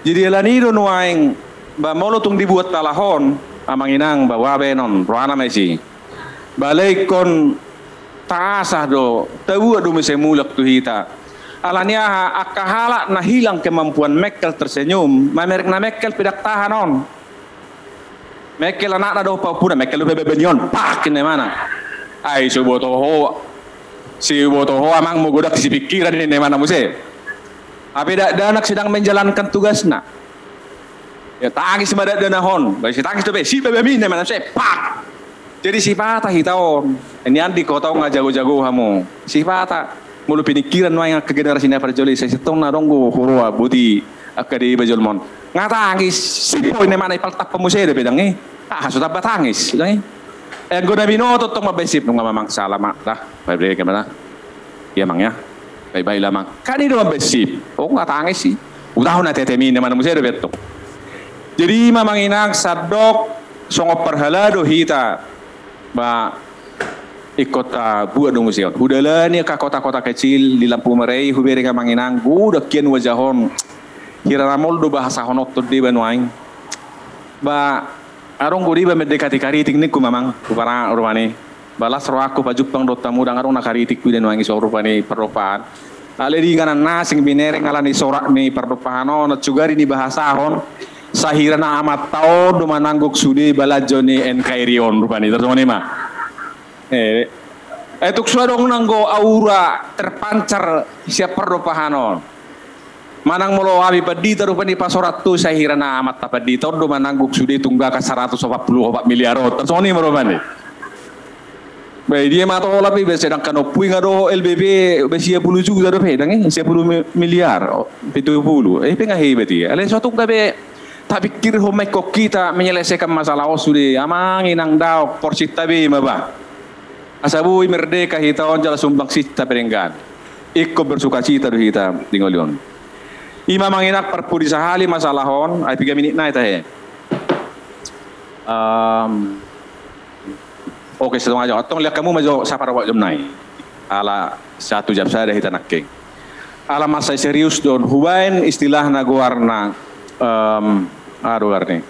jadi lanido nuaing ba molo tung dibuat talahon amanginang bawa benon rohana mesi balik kon taasah do tahu do mese mulak tu hita alania akahala na hilang kemampuan Mekel tersenyum mamerek na Mekel pidak tahan on Mekel anak na do papuna Mekel bebe benyon pak ini mana ai si botoho amang mo godak si pikiran ini mana muse tapi danak sedang menjalankan tugasna ya tangis badat danahon bagi tangis tu be si bebe min mana muse pak jadi si patah hitaon ini andi kau tahu nggak jago-jago kamu si patah mulu pinikiran yang ke generasi ini perjoli saya setong naronggo hurua budi akadi bajolmon ngatangis si poin mana ipal tak pemusai deh bedang ni sudah batangis bedang ni gue nabi noto tong mabesip nung mamang salah mak dah baik gimana ya mang ya baik lama kan ini mabesip ngatangis sih udah na tetemin mana musai deh betul jadi mamang inang sadok songop perhalado hita ba ikut buat dong museum. Udahlah ni ke kota-kota kecil di Lampu Merai, hubere ka manginang, udah kian wajahon. Kira ramol do bahasa honot tu di Banuaing. Ba arong guri ba mendekati karitik ni ku mamang ku para urmani. Balas roaku pajupang do tamu dang arong nakaritik ku Banuaing so rupani perropaan. Ale di nganan nasing binere ngalani sorak ni perropaan na cugari ni bahasa hon. Sahirana amat tao do manangguk sudi balajoni NKRion rupani terus mah tuk suadong nanggo aura terpancar siap perdopahanon manang molo abi padi rupani pasorat tu sahirana amat tapadi tao do manangguk sudi tunggaka 144 miliar terus mah rupani baik dia mah tao lapi sedang kanopui ngado LBB besia 10 juga do pedang 10 miliar 70 pengahi beti ale suatu gabe tak pikir homai kok kita menyelesaikan masalah osudi amang inang daw porsi tabi maba asabui merdeka hita onjala sumbang sita perenggan ikut bersuka cita do hita dingolion ima manginak perpudi sahali masalahon ay 3 menit na itahe oke setengah jam atong lihat kamu majo saparawak jam nai ala 1 jam saya dah hita nakking ala masa serius don hubain istilah naguarna aduh arni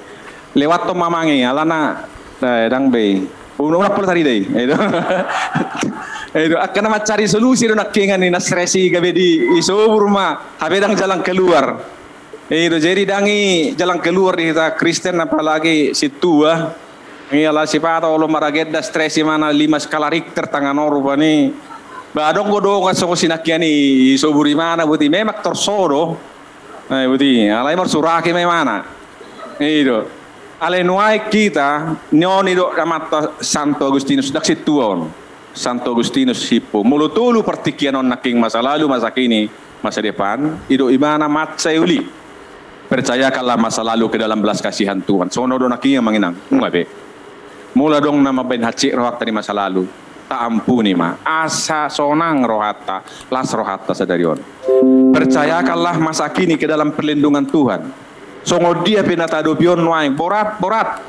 lewat to mamangi alana dang be una pula tadi deh itu akan cari solusi do nakkingan ni nasresi gabe di isubur ma habe dang jalan keluar itu jadi dangi jalan keluar di kita Kristen apalagi situa ngala sipata olo marageda stresi mana 5 skala Richter tangan rupani badong godong aso sinakiani isubur mana buti memak torsodo buti alai mar suraki mana itu alai nuai kita nyoni do amata Santo Agustinus dak situon Santo Agustinus Hippo mulutulu pertikian on naking masa lalu masa kini masa depan itu imana matsauli percayakanlah masa lalu ke dalam belas kasihan Tuhan sono do naking manginang ngabe mula dong nama ben haci rohata di masa lalu tak ampuni ma asa sonang rohata las rohata sadarion percayakanlah masa kini ke dalam perlindungan Tuhan songo dia pinata dobion waing borat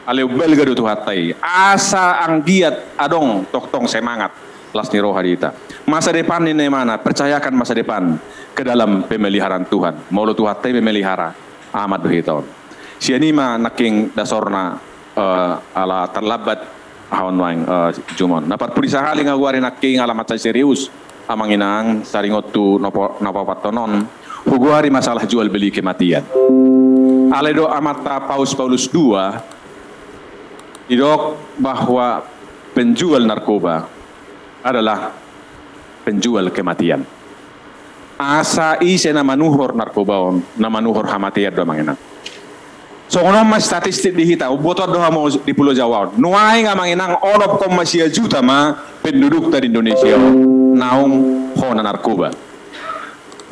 ale belga do tuhatai asa anggiat adong tong semangat las ni rohadita masa depan ini mana percayakan masa depan ke dalam pemeliharaan Tuhan molo tuhatai pemelihara amat behiton sianima naking dasorna ala terlabat haon waing jumon napat purisa hali ngaguari naking alamat serius amanginang saringot tu napa patonon huguari masalah jual beli kematian aledo amata Paus II idok bahwa penjual narkoba adalah penjual kematian asa ise na manuhor narkobaon na manuhor hamatiad do manginang. So ono mas statistik dihita boto do mo di Pulau Jawa. Nuai nga manginang 1,6 juta ma penduduk dari Indonesia naung hona narkoba.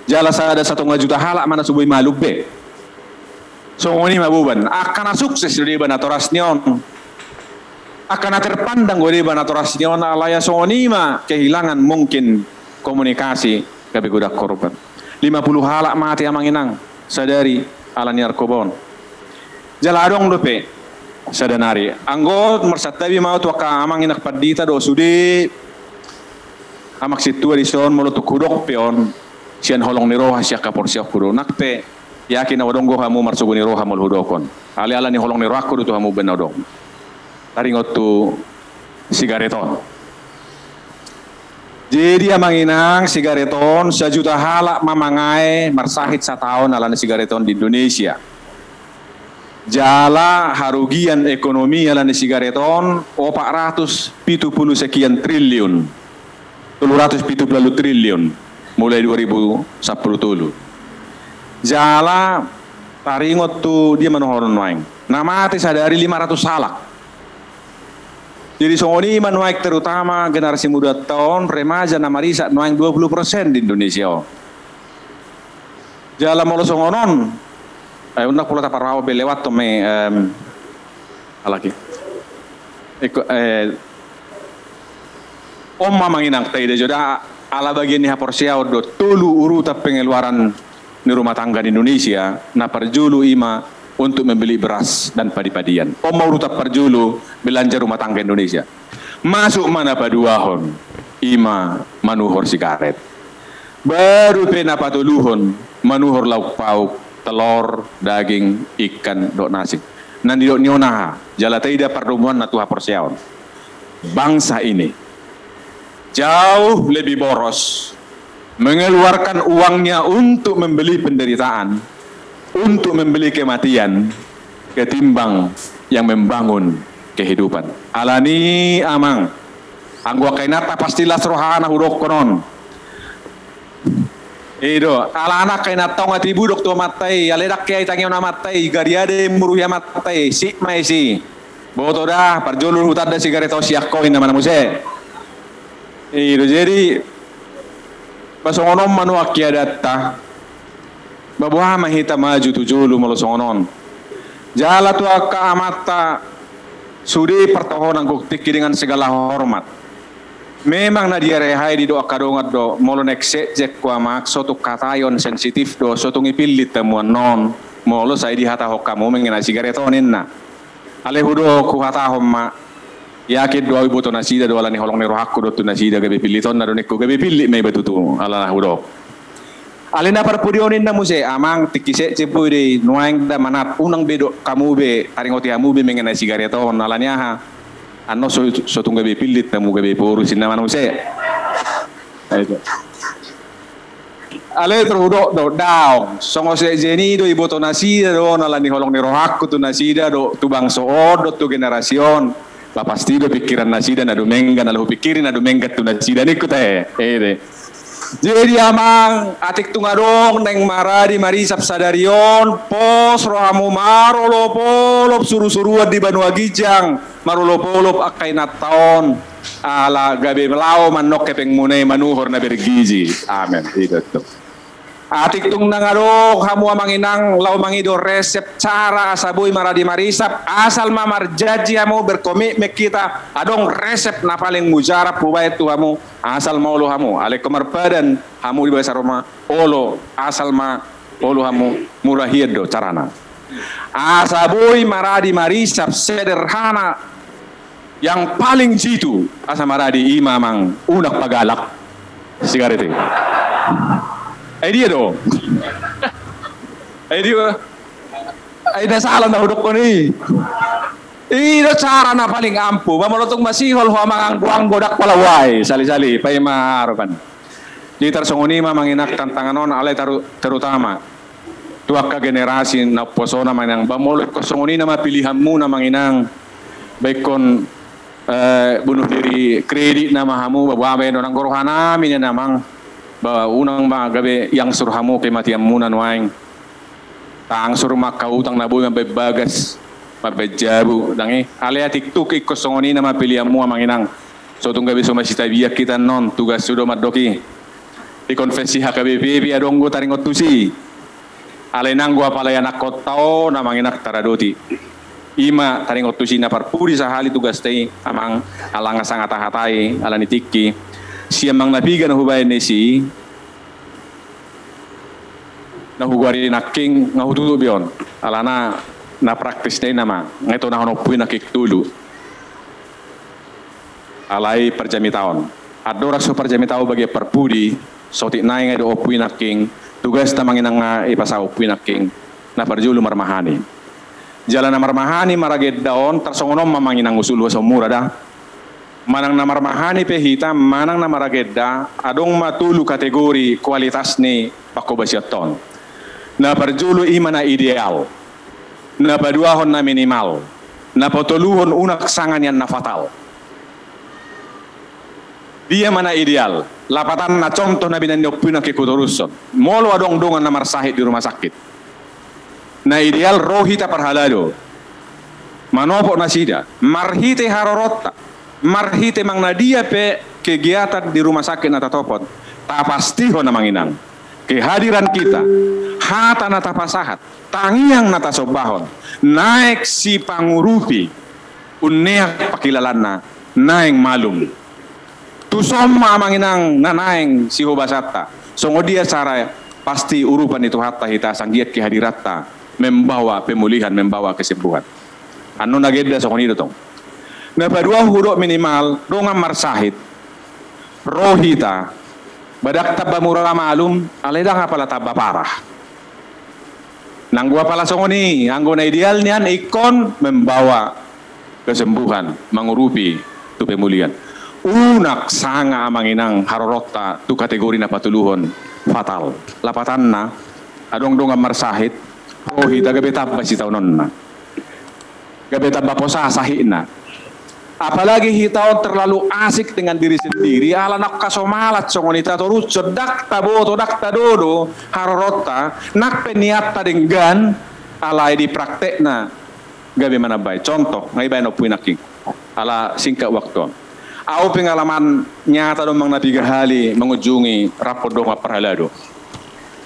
Jala sa ada 1,5 juta halak mana subui maluk be. So oni mabuban akan sukses di banatoras nion. Akan terpandang di banatoras nion alaya so oni ma kehilangan mungkin komunikasi gabi gudak korban. 50 halak mati amanginang sadari alani narkobon. Jaladong dope sadanari. Anggot mersatabi mau tu ka amanginak padita do sudi amak situa di son mulut kudok peon sian holong ni roha siak kapor siak kudo nakpe yakin awadong go hamu marsugo ni roha mul hudokon. Ali-ala ni holong ni roha kudo tu hamu benodong. Taringot tu sigareton. Jadi amanginang sigareton 1 juta halak mamangai marsahit setahun alana sigareton di Indonesia. Jala harugian ekonomi alana sigareton 470 sekian triliun. 370 triliun mulai 2010 tulu. Jala taringot tu dia manohoron waing. Namati sadari 500 halak. Jadi songoni manuaik terutama generasi muda tahun remaja na marisa nuaing 20% di Indonesia. Jala molo songonon undak pula taparawa belewat to me alaki. Omma manginang tay de joda ala bagian ni haporsiao do tulu uruta pengeluaran di rumah tangga di Indonesia na perjulu ima untuk membeli beras dan padi-padian. Omma uruta perjulu belanja rumah tangga Indonesia. Masuk mana paduahon ima manuhor sigaret. Baru pena patuluhon manuhor lauk pauk telur, daging, ikan, dok nasi. Nanti dok nyonaha, jala tidak perlumuan natuha persiaon. Bangsa ini jauh lebih boros mengeluarkan uangnya untuk membeli penderitaan, untuk membeli kematian, ketimbang yang membangun kehidupan. Alani amang, anggo kainata pastilah rohana huruf konon. Ido, ala anak kay natong at ibudok to matay, aledak kay tangyaw na matay, gariade muruya matay, si may si. Boto dah, parjulur hutad da sigareto siyak koin naman mo se. Ido, jadi pasongonon manuak ya data, babuha mahita maju tujulu malosongonon. Jala tu ka amata, sudi pertohonan kuktik dengan segala hormat. Memang na diarehai di doa kadongat do molo nekse jek kwa mak soto katayon sensitif do soto ngipilit temuan non molo saya di hata hokamu mengena sigaretonin na ale hudo ku hata homma yakin do ibu to nasida do alani holong nero hakku do tu nasida gabe piliton na do nekku gabe pilit me betutu ala hudo ale na parpurionin na muse amang tikise cepu de nuang da manat unang bedo kamu be taringoti amu be mengena sigareton alanya ha ano so tunggu gabe pilit tamu gabe porusin naman mo siya. Ale terudok do daong. Songo se jeni do iboto nasida do nalani holong ni rohakku tu nasida do tu bangso do tu generasyon. Pasti do pikiran nasida na dumenga na lahu pikirin na dumenga tu nasida ni kute. Jadi amang atik tungadong neng maradi marisap sadarion pos rohamu marolopolop suru-suruan di Banua Gijang marolopolop akay nataon ala gabi melao manok kepeng mune manuhor na bergizi. Amen. Itu tuh. Atik tung nangadong hamu amanginang lau mangido resep cara asaboy maradi marisap asal mamar jaji hamu berkomitmen kita adong resep na paling mujarab bubayat tu hamu asal mau lo hamu ale kemar badan hamu di bahasa Roma olo asal ma olo hamu murahir do carana asaboy maradi marisap sederhana yang paling jitu asa maradi imamang unak pagalak sigarete. Dia dong. Dia salah na hudok ko ni. Ito cara na paling ampu. Mamalotong masihol ho ang buang godak palaway. Sali-sali pay maharupan. Di tarsongoni manginak tantanganon alay terutama. Tuak ka generasi na poso na manginang bamolot ko songoni na mapilihan mo na manginang baik kon bunuh diri kredit na mahamu babae no nang gorohan namin na namang bahwa unang mga gabi yang surhamu kematian munan waing taang surma kautang nabu yang bebagas mabejabu dangi alea tiktuk ikosongoni nama pilihanmu amanginang so tung gabi sumasita biak kita non tugas sudo madoki dikonfesi HKBP adonggo taringot tusi alenang gua palayan akotao namanginak taradoti ima taringot tusi na parpuri sahali tugas tei amang alanga sangat hatai alani tikki siamang nabigan hubay nesi na hugwari naking ngahututu bion alana na praktis tei nama ngaito na honopui nakik tulu alai perjami taon adora so perjami tao bagi parpuri sotik nai ngado opui naking tugas tamanginang ipasa opui naking na parjulu marmahani jalan na marmahani maraged daon tersongonom mamanginang usul wa somura da manang na marmahani pe hita manang na maragedda adong matulu kategori kualitas ni pakobasyaton na parjulu imana ideal na paduahon na minimal na potoluhon unak sangan yan na fatal dia mana ideal lapatan na contoh na binanyok na kikuturuson molo adong dongan na marsahit di rumah sakit na ideal rohita parhalado manopok na sida marhite harorota marhite mang nadia pe kegiatan di rumah sakit na tatopot tapastiho na manginang kehadiran kita hata na tapasahat tangiang na tasobahon naik si pangurupi uneak pakilalan na naeng malum tusoma manginang na naeng si hobasata songo dia cara pasti urupan itu hatta hita sanggiat kehadiratta membawa pemulihan membawa kesembuhan anu nageda songo itu tong na padua huruf minimal donga marsahit rohita badak tabba murala malum aledang apala tabba parah nang gua pala songoni anggo na ideal nian ikon membawa kesembuhan mengurupi tu pemulihan unak sanga amanginang harorota tu kategori na patuluhon fatal lapatanna adong donga marsahit rohita gabe tabba si taunon na gabe tabba posa sahina apalagi hitau terlalu asik dengan diri sendiri ala nak kasomalat songonita torus dak taboto dak tadodo harorota nak peniata dengan alai di praktekna gabe mana bay contoh ngai bay no puinaking ala singkat waktu au pengalaman nyata domang na 3 hali mengunjungi rapor doma parhalado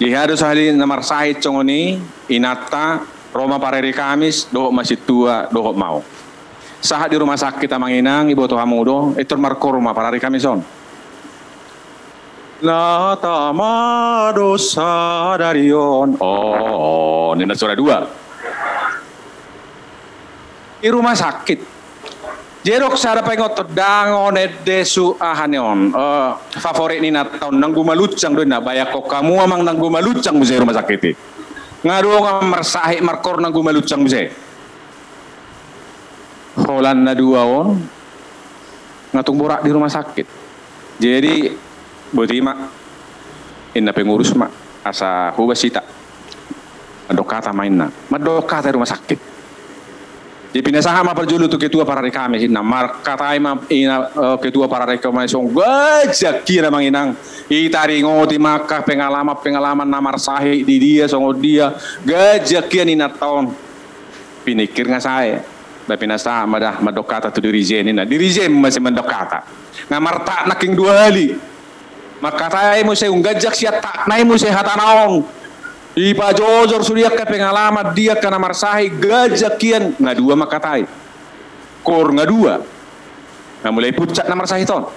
jihadu sahali namar sahid songoni inata Roma pareri Kamis doh masih tua doh mau saat di rumah sakit amanginang ibu toh hamudo itu markor rumah parari kami son la tamado sadarion ini surah 2 di rumah sakit jerok sara pengot dangon desu ahaneon favorit ni naton nang gumalucang do na bayak kok kamu amang nang gumalucang muse rumah sakit ngado mersahik markor nang gumalucang muse holan na 2 on ngatung borak di rumah sakit jadi boti mak inna pengurus mak asa hubasita madokata mainna madokata rumah sakit jadi pinasaha ma perjulu tu ketua para rekame sinna markatai ma ina ketua para rekame song gajak kira manginang itari ngoti maka pengalaman namar sahi di dia songo dia gajak kian ina tahun pinikir nga saya tapi nasa madah madokata tu dirijen ina dirijen masih madokata ngamarta naking 2 hali makatai mo saya unggajak siat tak nai mo saya hatanaong ipa jojor surya ke pengalaman dia kana marsahi gajak kian nga 2 makatai kor nga 2 mulai pucat na marsahi ton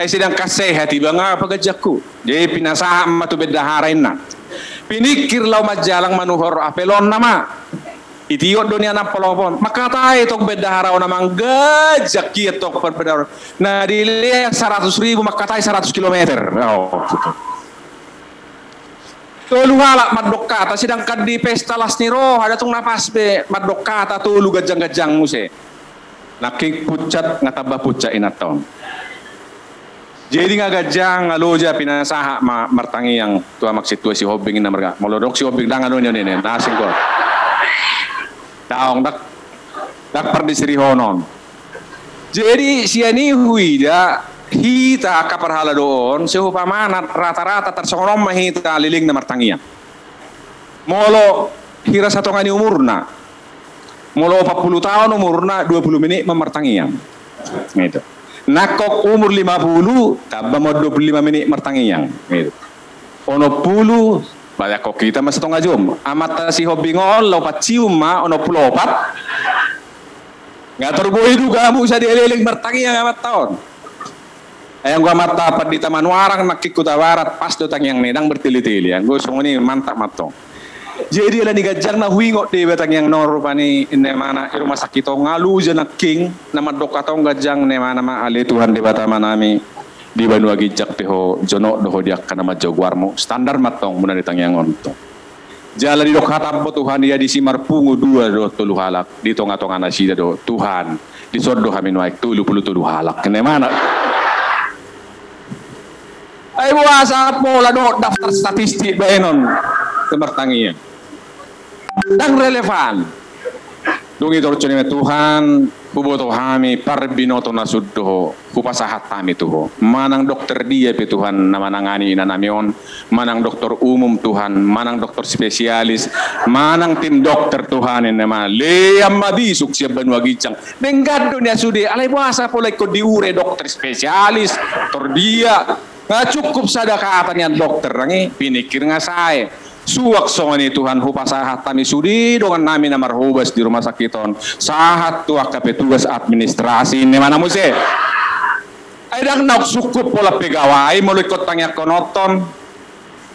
sedang kasih hati banga pagajakku jadi pinasaha matu beda harain na pinikir lau majalang manuhor apelon nama itiot dunia na pelopon maka tayo tok beda harau namang gajak kia tok perbeda nah dilihat 100.000 maka tayo 100 km tulu halak madokata sedangkan di pesta lasniro ada tung napas be madokata tulu gajang-gajang muse naking pucat ngataba pucat inaton jadi ngagajang ngaloja pinasaha martangi yang tua maksud tua si hobing na mereka molodok si hobing dangan nya nene nasing ko daong dak perdisiri honon jadi siani huida hita kaparhala doon, sehupamana rata-rata tersonom mahita liling na martangian. Molo hira satu ngani umurna, molo 40 tahun umurna 20 menit memartangian. Gitu. Nakok umur 50, tabah mau 25 menit martangian. Gitu. Ono pulu, banyak kok kita masih setengah jam. Amat si hobi ngol, lopat cium ma, ono puluh opat. Nggak terbuai juga kamu bisa dieliling martangian amat tahun. Ayang gua mata dapat di taman warang nak ikut barat pas datang yang nedang bertili-tili. Gue semua ini mantap matong. Jadi lah digajang na huingok di batang yang norupani ini mana rumah sakit ngalu jana king nama dok atau gajang ne mana ma ale Tuhan di batama nami di Banua Gijak teho jono doho dia kana ma jogwarmu standar matong muna ditang yang onto. Jala di dok hatampo Tuhan dia di simar pungu 2 do tulu halak di tonga-tonga nasida do Tuhan di sordo hamin waik tulu halak kene mana. Ay buasa pola do daftar statistik benon kemertangian dan relevan. Dungi torconi Tuhan buboto hami parbinoto nasuddo kupasahat tami tuho. Manang dokter dia pe Tuhan namanangani inanamion, manang dokter umum Tuhan, manang dokter spesialis, manang tim dokter Tuhan ini nama leyam mabisuk siya Banua Gijang. Nenggado niya sudi alay buasa pola ko diure dokter spesialis, dokter dia. Nggak cukup sadakatan yang dokter nangi pinikir nga saya suwak songani Tuhan hupasahat kami sudi dengan nami namar hubas di rumah sakiton sahat tuak ke petugas administrasi ini mana muse aidang nak cukup pola pegawai mulai kotangnya konoton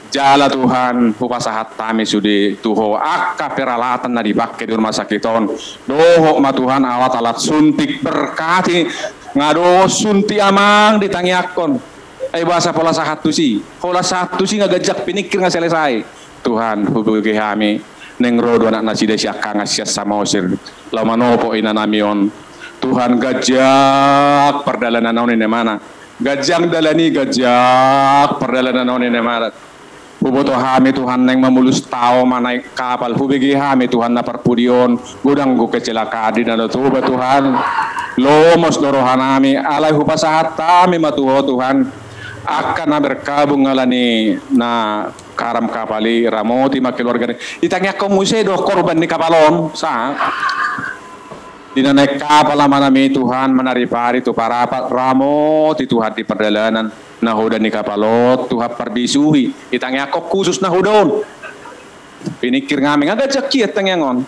jala Tuhan hupasahat kami sudi tuho akka peralatan na dipakai di rumah sakiton doho ma Tuhan awat alat suntik berkati ngado sunti amang ditangiakon. Ay bahasa pola satu sih nggak gajak pinikir nggak selesai. Tuhan hubungi kami neng rodo anak nasi desi akangas siya samosir lamanopo inanamion. Tuhan gajak perdalanan naon ini mana gajang dalani gajak perdalanan naon ini mana. Buboto kami Tuhan neng memulus tao manai kapal hubungi kami Tuhan na perpudion gudang gu kecelakaan di nado tuba Tuhan lomos dorohanami alai hupasahat kami matuho Tuhan akan berkabung ngalani na karam kapali ramoti makeluarga itangnya komuse do korban ni kapalon sa dinaik kapal manami Tuhan menaripari tu parapat ramoti Tuhan di perjalanan nahudan ni kapalot Tuhan parbisuhi itangnya kok khusus nahudon pinikir ngami ngagajak kiat tangangon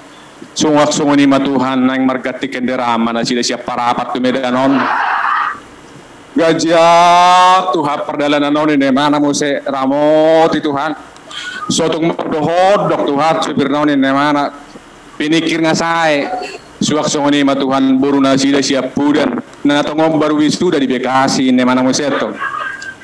sungak sunguni ma Tuhan nang margati kenderama na sila siap parapat tu medanon gajak Tuhan perdalanan non ini mana muse ramoti Tuhan sotung dohod dok Tuhan supir non ini mana pinikir ngasai suak songoni ma Tuhan buru nasida siap pudan na tongom baru wisuda di Bekasi ini mana muse to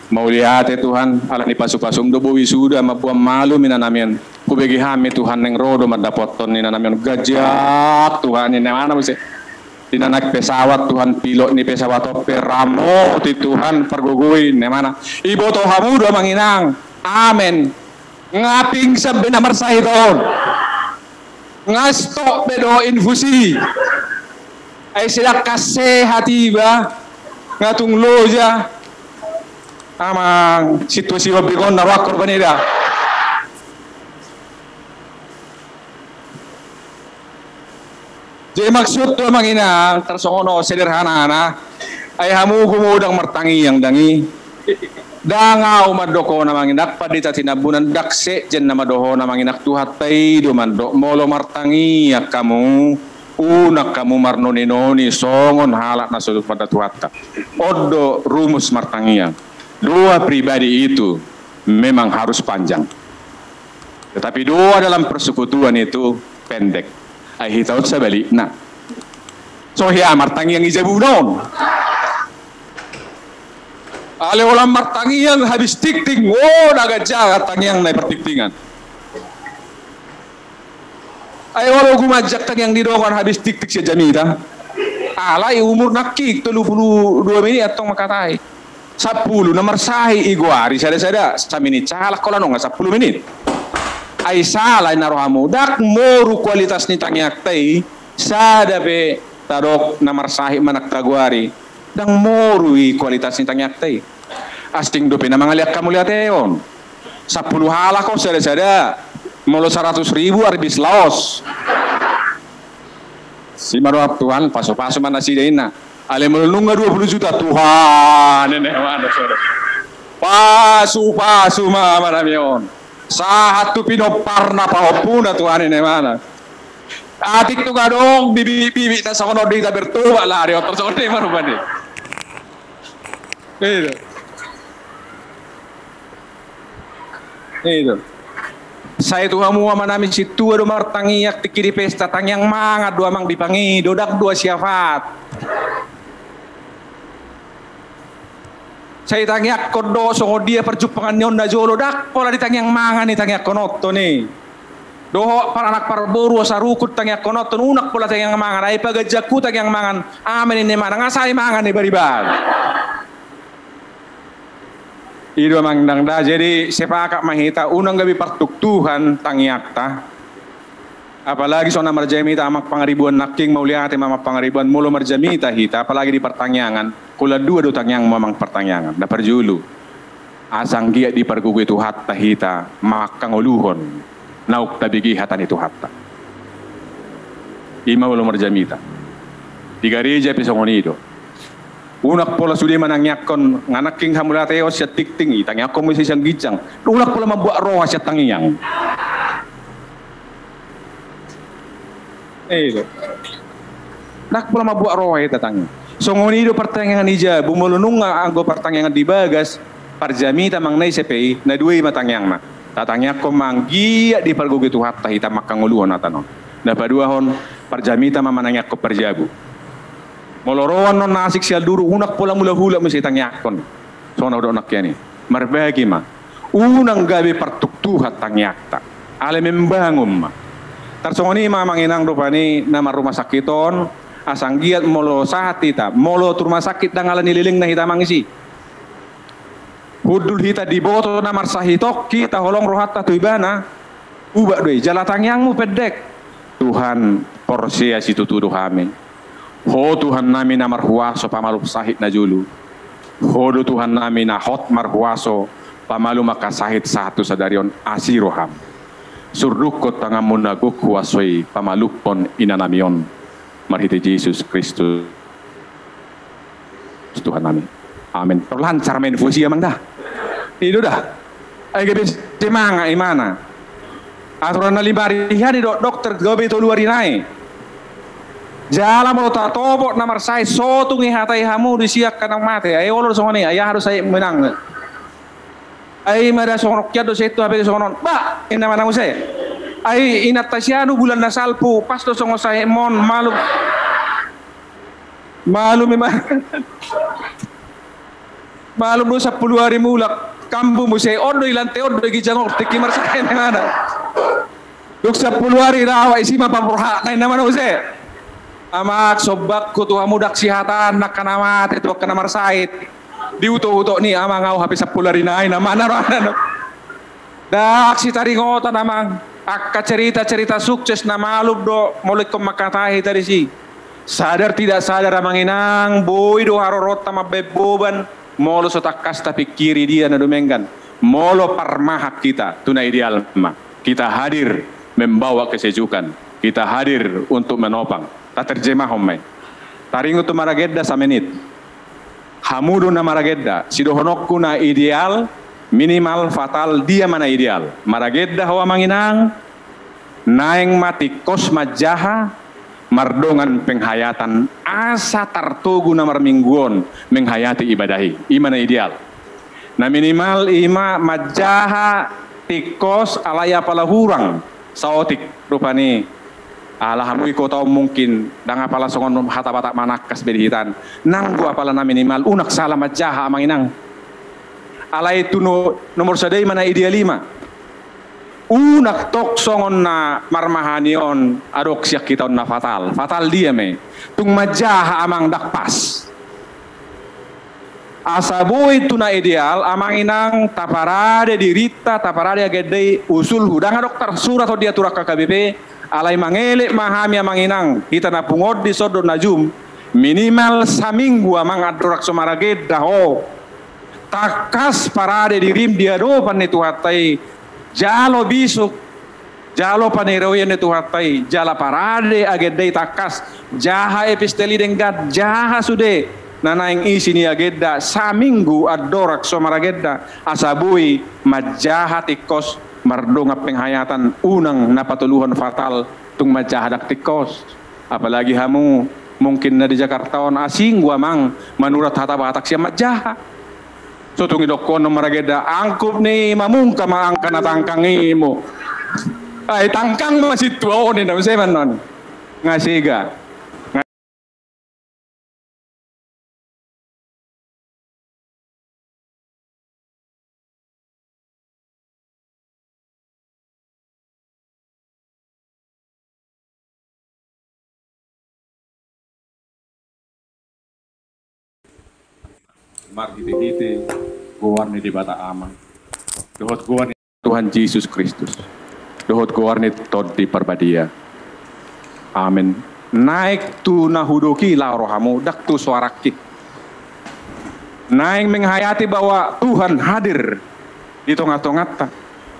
mau lihat Tuhan ala ni pasupasum do wisuda mabuam malu minanamian kubegi hami Tuhan neng rodo madapoton minanamian gajak Tuhan ini mana muse dinanak pesawat Tuhan pilot ni pesawat peramo ti Tuhan pergugui ne mana ibo to hamudo manginang amen ngaping sabe namar sahiton ngasto bedo infusi ay sila kasehati ba ngatung loja amang situasi wabigon na wakor banida. Jadi maksud tu mangina tersono sederhana na ay hamu kumudang martangi yang dangi dangau madoko na manginak padita tinabunan dakse jen na madoho na manginak tuhat tay do mando molo martangi ya kamu unak kamu marnoni-noni songon halak na sudut pada tuhatta odo rumus martangi yang dua pribadi itu memang harus panjang tetapi dua dalam persekutuan itu pendek. Ay hitaut sa bali na. So hiya martangi yang ijabu doon. Ale walang martangi yang habis tikting. Oh nagajak tangi yang naipertiktingan. Ay walo gumajak tangi yang didongan habis tiktik siya jamita. Alay umur nakik 32 menit atong makatay. 10 na marsahi iguari sada-sada sa minit. Salak ko lang nga 10 menit. Ay salay narohamu dak moru kualitas ni tangyak tay sada pe tarok na marsahi manak taguari Dang morui kualitas ni tangyak tay. Asting dope na mga liak kamu lihat eon. 10 hala ko sada-sada. Molo 100.000 arbis laos. Si maruap Tuhan paso-paso man nasidain na. Ale melunga 20 juta Tuhan. Ini mana saudara. Pasu-pasu mama namion. Satu pinoparna paopuna Tuhan ini mana. Atik tu kadong bibi na sa kono dita bertuwa lari otor sa kono marubani. Itu. Saya tu hamu namin si tua do martangiyak tikiri pesta tangyang mangat dua mang dipangi dodak dua siafat. Saya tangyak kodo songo dia perjupangan nyon na jolo dak pola ditangyang mangan ni tangyak konotto ni. Doho para anak parboru sarukut tangyak konotto unak pola tangyang mangan ay pagajakku tangyang mangan amen ni mana ngasai mangan ni baribal. Ido mangdang da jadi sepakat mahita unang gabi partuk Tuhan tangyak ta. Apalagi sona marjamita amak pangaribuan naking mauliate mama pangaribuan mulo marjamita hita apalagi di pertanyaan kula dua do tangyang mamang pertanyaan da perjulu asang gia di pergugu itu hatta hita makang uluhon nauk tabigi hatan itu hatta ima mulo marjamita di gereja pisongonido unak pola sudah menangyakon nganaking hamulateo siya tikting itangyakon mo siyang gijang unak pola mabuat roha siya tangyang nak pola mabuat roha ita tangyang so ngonido pertanyaan ija bumulunung nga anggo pertanyaan di bagas parjamita mangnay CPI na duwe matangyang na tatangyakon manggia di pargugitu hatta hita makanguluhon atanon na paduahon parjamita mamanangyak ko parjabu moloroan non nasik sial duru unak pola mula-hula mesti tangyakon so na udah unak yani marbagi ma unang gabi partuktuhat tangyakta ale membangun ma tarsongoni ma manginang rupani nama rumah sakiton asang giat molo sahat hita molo rumah sakit dangalan nililing na hita mangisi hudul hita diboto na marsahitok kita holong rohatta tuibana ubak doi jala tangyangmu pedek Tuhan porsia situ tuduh amin. Ho Tuhan nami na marhuaso pamalu sahit na julu. Ho Tuhan nami na hot marhuaso pamalu makasahit satu sadarion asiroham. Surdukot tangamun naguk huasoi pamalupon inanamion. Marhiti Yesus Kristus Tuhan nami. Amin. Perlancar main fusi amang dah. Itu dah. Ay gabi semanga imana. Aturan na limbarihan ni dokter gabi to luar inai. Jala mo tatobo na marsay sotung ihatay hamu disiak kanang mate ay olor songoni ay harus saya menang ay mada sonok yado sa ito habi songon ba ina manang saya ay inatasyano bulan na salpo pasto songo sa mon malum do sa 10 hari mulak kambu mo say odo ilante odo gijangok tikimar sa kanya mana duk sa 10 hari rawa isima pamroha na naman mo saya amak sobak ko tuha mudak sihatan nak kanamat itu kanamar sait diuto-uto ni amang ngau habis 10 rinay na mana no dak si taringotan amang akka cerita-cerita sukses na malub do mulik ko makatahi tadi si sadar tidak sadar amang inang boy do harorota mabeboban molo sotakas tapi kiri dia na dumenggan molo parmahak kita tuna ideal ma kita hadir membawa kesejukan kita hadir untuk menopang tak terjemah homai. Taringu tu maragedda sa menit. Hamudu na maragedda. Sidohonokku na ideal, minimal fatal dia mana ideal. Maragedda hawa manginang, naeng mati kos majaha, mardongan penghayatan asa tartugu na marmingguon menghayati ibadahi. Imana ideal. Na minimal ima majaha tikos alaya pala hurang saotik rupani alahamu iko tau mungkin dang apala songon hata-bata manakas bedihitan nang gua apala na minimal unak salah majaha amanginang alay itu nomor sadai mana idealima unak tok songon na marmahanion adok siak kita na fatal dia me tung majaha amang dakpas asaboy itu na ideal amanginang taparade dirita taparade agedei usul hudang dokter surat atau dia turak KBP alay mangelek mahami amanginang kita na pungod di sodor najum minimal saminggu amang adorak somarageda ho takas parade dirim dia do pan itu hatai jalo bisuk jalo paneroyan itu hatai jala parade agedai takas jaha episteli denggat jaha sude nanaing isi ni ageda saminggu adorak somarageda asabui majaha tikos mardonga penghayatan unang napatuluhan fatal tung majahadak tikos apalagi hamu mungkin na di Jakarta on asing gua mang manurat hata batak siya majaha so tung idokon no marageda angkup ni mamungka maangka na tangkang imo ay tangkang mo si tuwa ni na masay man non ngasiga mar hiti-hiti guwarni di bata amang dohot guwarni Tuhan Yesus Kristus dohot guwarni tod di perbadia amin naik tu nahudoki la rohamu dak tu suaraki naik menghayati bahwa Tuhan hadir di tengah-tengah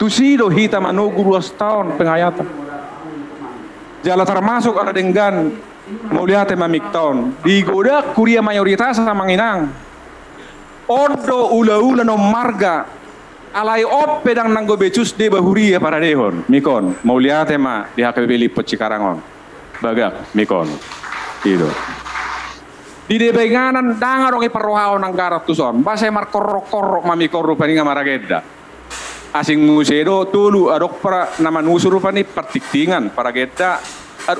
tu sido hita manugu 2 tahun penghayatan jala termasuk ada dengan muliate mamikton digoda kuria mayoritas sama nginang odo ula-ula no marga alai op pedang nanggo becus de bahuria para dehon mikon mau lihat ma di HKBP Liput Cikarangon bagak mikon itu di debenganan dangarong iparrohao nang garat tuson base mar korok-korok mamikor rupani ngamarageda asing musedo tulu adok para nama nusur rupani pertiktingan para geda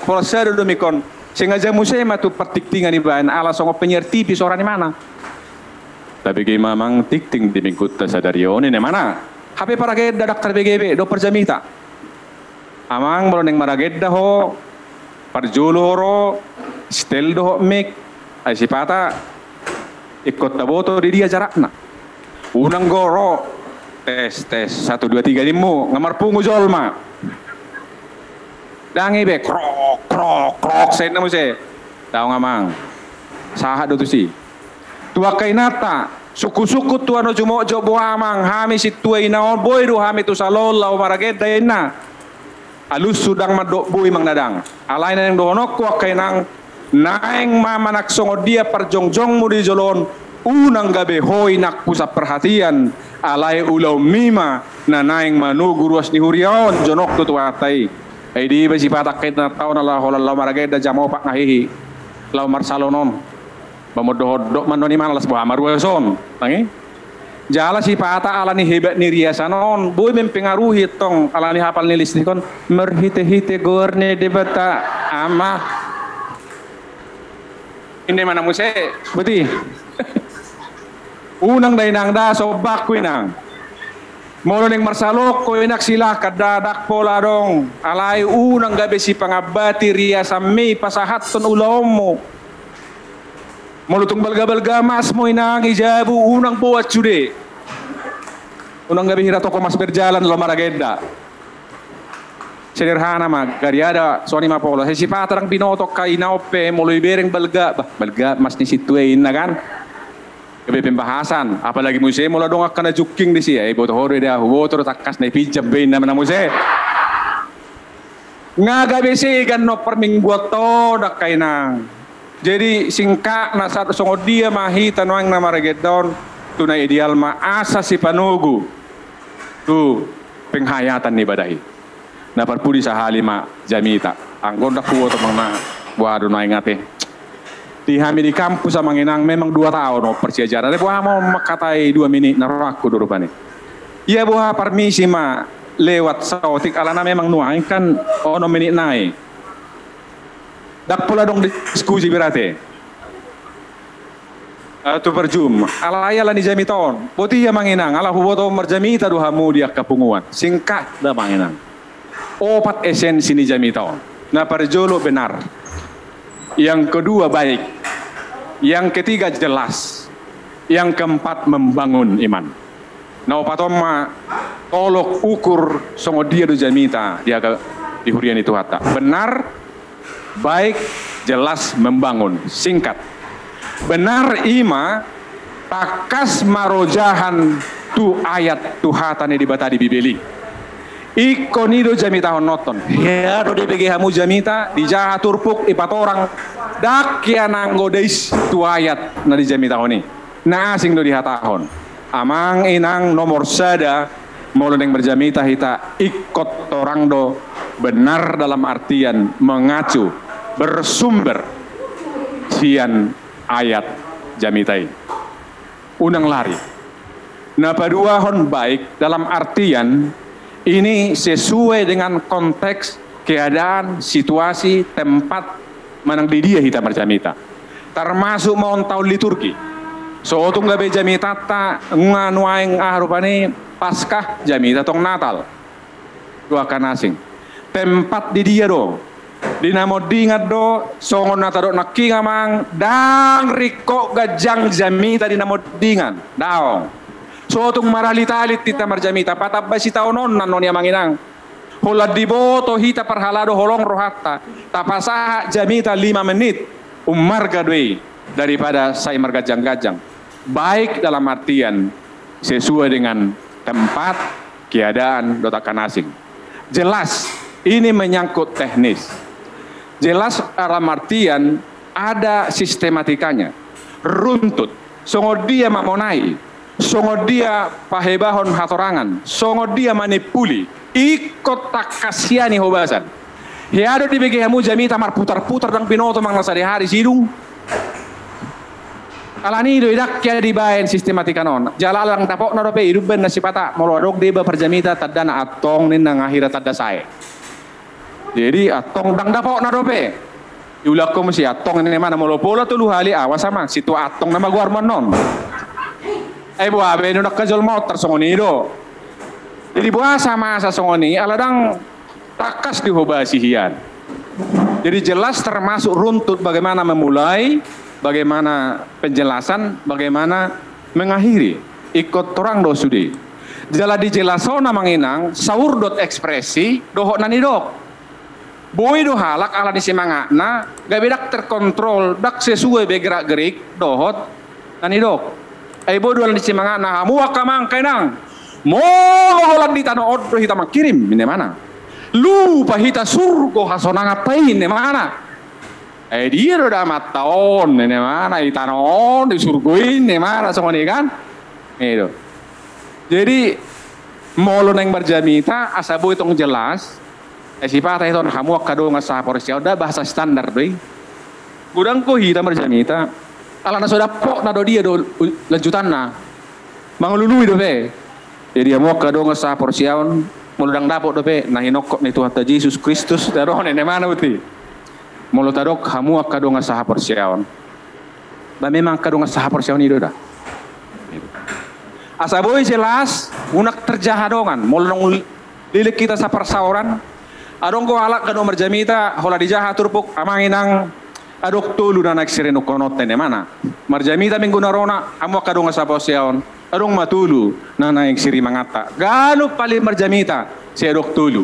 polsado do mikon sengaja musee matu pertiktingan iban ala songo penyerti pisoran di mana tapi kay mamang tikting di mingkut sa daryon ini mana HP para geda daktar BGB do perjamita amang balon yang marageda ho parjulo horo stel do mik ay sipata ikot taboto di dia jarakna unang goro tes 1 2 3 5 ngamar pungu jolma dangi be krok sen na mo se daw ngamang saha do tu si tua kainata suku-suku tua no jumo jobo amang hami si tua inaon boy do hami tu salol lau marageda ina alus sudang madok boy mang dadang alay na yang dono kuak kainang naeng mamanak songo dia perjongjong mo di jolon unang gabe hoy nak pusat perhatian alay ulaw mima na naeng manugu ruas ni hurion jonok tu tuatay ay di ba si patak kait na tao na lau marageda jamo pak ngahihi lau marsalonon bamodohodok man ni malas buah marweson tangi jala si pata ala ni hebat ni riasanon boy mempengaruhi tong ala ni hafal ni listrik kon merhite-hite gorne debata ama ini mana muse beti unang dainang da sobak kuinang molo ning marsalok ko inak sila kadadak pola dong alay unang gabe si pangabati riasami pasahat ton ulomo mulutong balga-balga mas mo inang ijabu unang buat jude unang gabi hirato ko mas berjalan lo maragenda sederhana mag gariada soni mapolo si patarang binotok kay naope moloy bereng balga mas ni situein na kan gabi pembahasan apalagi muse mula dong akan na juking di siya boto hore dah boto takas na pijab bain naman na muse nga gabi si gan no perminggu to dak kay nang jadi singka na satu songo dia mahi tanuang na maragedon tunai ideal maasa si panugu tu penghayatan ni badai na parpudi sa halima jamita anggon da kuwo to mga buado na ingate di hami di kampus sa manginang memang 2 tahun no persiajaran buah mau makatay 2 menit na rakko durupani iya buah permisi ma lewat sautik alana memang nuang kan ono menit nai dak pula dong diskusi berarti tu perjum alaya la ni jamiton boti ya manginang ala huboto marjamita do hamu dia kapunguan singkat da manginang opat esensi ni jamiton na parjolo benar yang kedua baik yang ketiga jelas yang keempat membangun iman na opatoma tolok ukur songo dia do jamita dia di hurian itu hatta benar baik, jelas, membangun. Singkat. Benar ima takas marojahan tu ayat Tuhatane di bata di Bibeli. Iko nido jamita honoton. Ya do DPG hamu jamita di jaha turpuk ipat orang dakya nanggodeis tu ayat na di jamita honi. Na asing do dihatahon. Amang inang nomor sada moloneng berjamita hita ikut orang do benar dalam artian mengacu bersumber sian ayat jamitai. Unang lari. Nah padua hon baik dalam artian ini sesuai dengan konteks keadaan, situasi, tempat manang di dia hita berjamita. Termasuk mau tahun liturgi. So tung gabe jamita ta nganuaing ahrupani Paskah jamita tong Natal. Dua kan asing. Tempat di dia do. Dinamo dingat do songon nata do nakinga mang dang riko gajang jamita dinamo dingan. Daong. So tung maralitalit tita marjamita pataba si taonon nanon ya manginang. Hola diboto hita perhalado holong rohatta. Tapasaha jamita 5 menit umarga doi daripada saya margajang-gajang. Baik dalam artian sesuai dengan tempat, keadaan, dotakan asing. Jelas ini menyangkut teknis. Jelas dalam artian ada sistematikanya. Runtut. Songo dia mamonai. Songo dia pahebahon hatorangan. Songo dia manipuli. Ikut tak kasiani hobasan. Hiado di bagi hamu jamita mar putar-putar dang pinoto mang nasa hari sidung. Alani do idak kaya dibayan sistematika non. Jalalang tapok na dope iruben na sipata molodok deba perjamita tadana atong nin nang akhira tadda sae. Jadi atong dang dapok na dope. Iulak ko mo si atong ini mana molopola tulu hali awas sama situ atong na maguarman non. Ay buah beno nakajol motor songonido. Jadi buah sama sa songoni aladang takas dihobasi hian. Jadi jelas termasuk runtut bagaimana memulai, bagaimana penjelasan, bagaimana mengakhiri. Ikut orang do sudi. Jala dijelasona manginang saur dot ekspresi dohok nanidok. Boy do halak ala di semangakna gak bedak terkontrol dak sesuai begerak gerik dohot nanidok. Ibu dua di semangakna hamu akamang kainang. Mo holan di tanah odro hita makirim ini mana? Lupa hita surgo hasona ngapain ini mana? Dia udah mataon ini mana? Itanon di surgoin ini mana semua ini kan? Itu. Jadi molo neng berjamita asabu itu jelas. Sifat itu hamu akado ngasah porsi udah bahasa standar deh. Gudang ko hita berjamita. Ala na so dapok na do dia do lanjutan na. Mangulului do be. Jadi amo kado nga sa porsyaon muludang dapok do be na hinokko ni Tuhan Yesus Kristus daron ne mana uti. Mulo tadok hamu kado nga sa porsyaon. Ba memang kado nga sa porsyaon itu dah. Asaboy jelas unak terjahadongan mulong lilik kita sa persauran. Adong ko alak kado marjamita hola dijaha turpuk amanginang adok tulu na nagsireno konote ne mana marjamita minggu narona amo kadong sa posyaon adong matulu na nagsiri mangata gano pali marjamita si adok tulu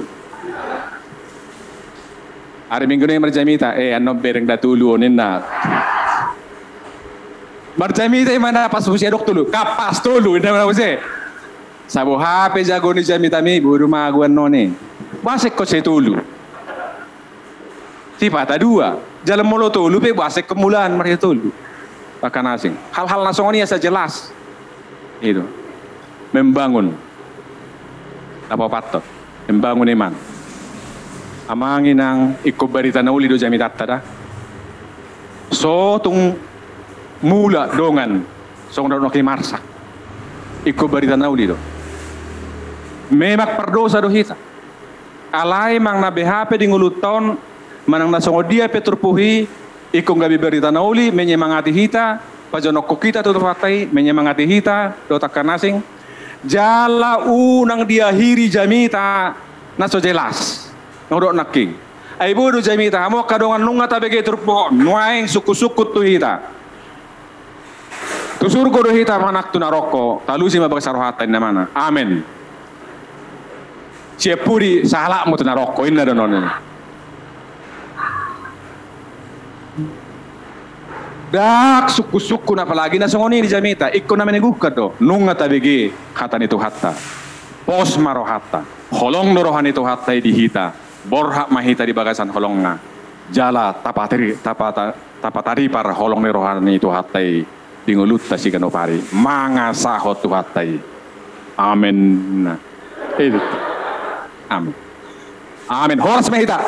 ari minggu na marjamita ano bereng datulu oninna marjamita mana pas si adok tulu kapas tulu ina mana use sabo hape jago ni jamita mi buru maguan noni basek ko si tulu sifat dua jalan molo tulu pe basek kemulan mereka tulu akan asing hal-hal nasong ini asa jelas itu membangun apa patot membangun iman amangin ang ikubarita na uli do jamitat tada so tung mula dongan song daw marsak ikubarita na uli do memak perdosa do hita alay mang na BHP di nguluton manang nasongo dia peturpuhi ikong gabi berita nauli menyemangati hita pajonok kita tutupatai menyemangati hita dotakan nasing jala unang diahiri jamita naso jelas ngodok naking ay budo jamita amo kadongan nunga tabege turpo nuaing suku-suku tu hita tu surgo do hita manak tu naroko talusi mabagsarohatan na mana amen siapuri salah mo tu naroko inna donon Dak suku-suku na palagi na songoni di jamita. Ikko na menegukad do. Nunga tabigi hata nito hatta. Pos maro hatta. Holong norohan itu hatta dihita. Borhak mahita di bagasan holong na. Jala tapatari para holong norohan itu hatta dingulut si kanopari. Manga sahot tu hatta. Amin. Amin. Amin. Horas mahita.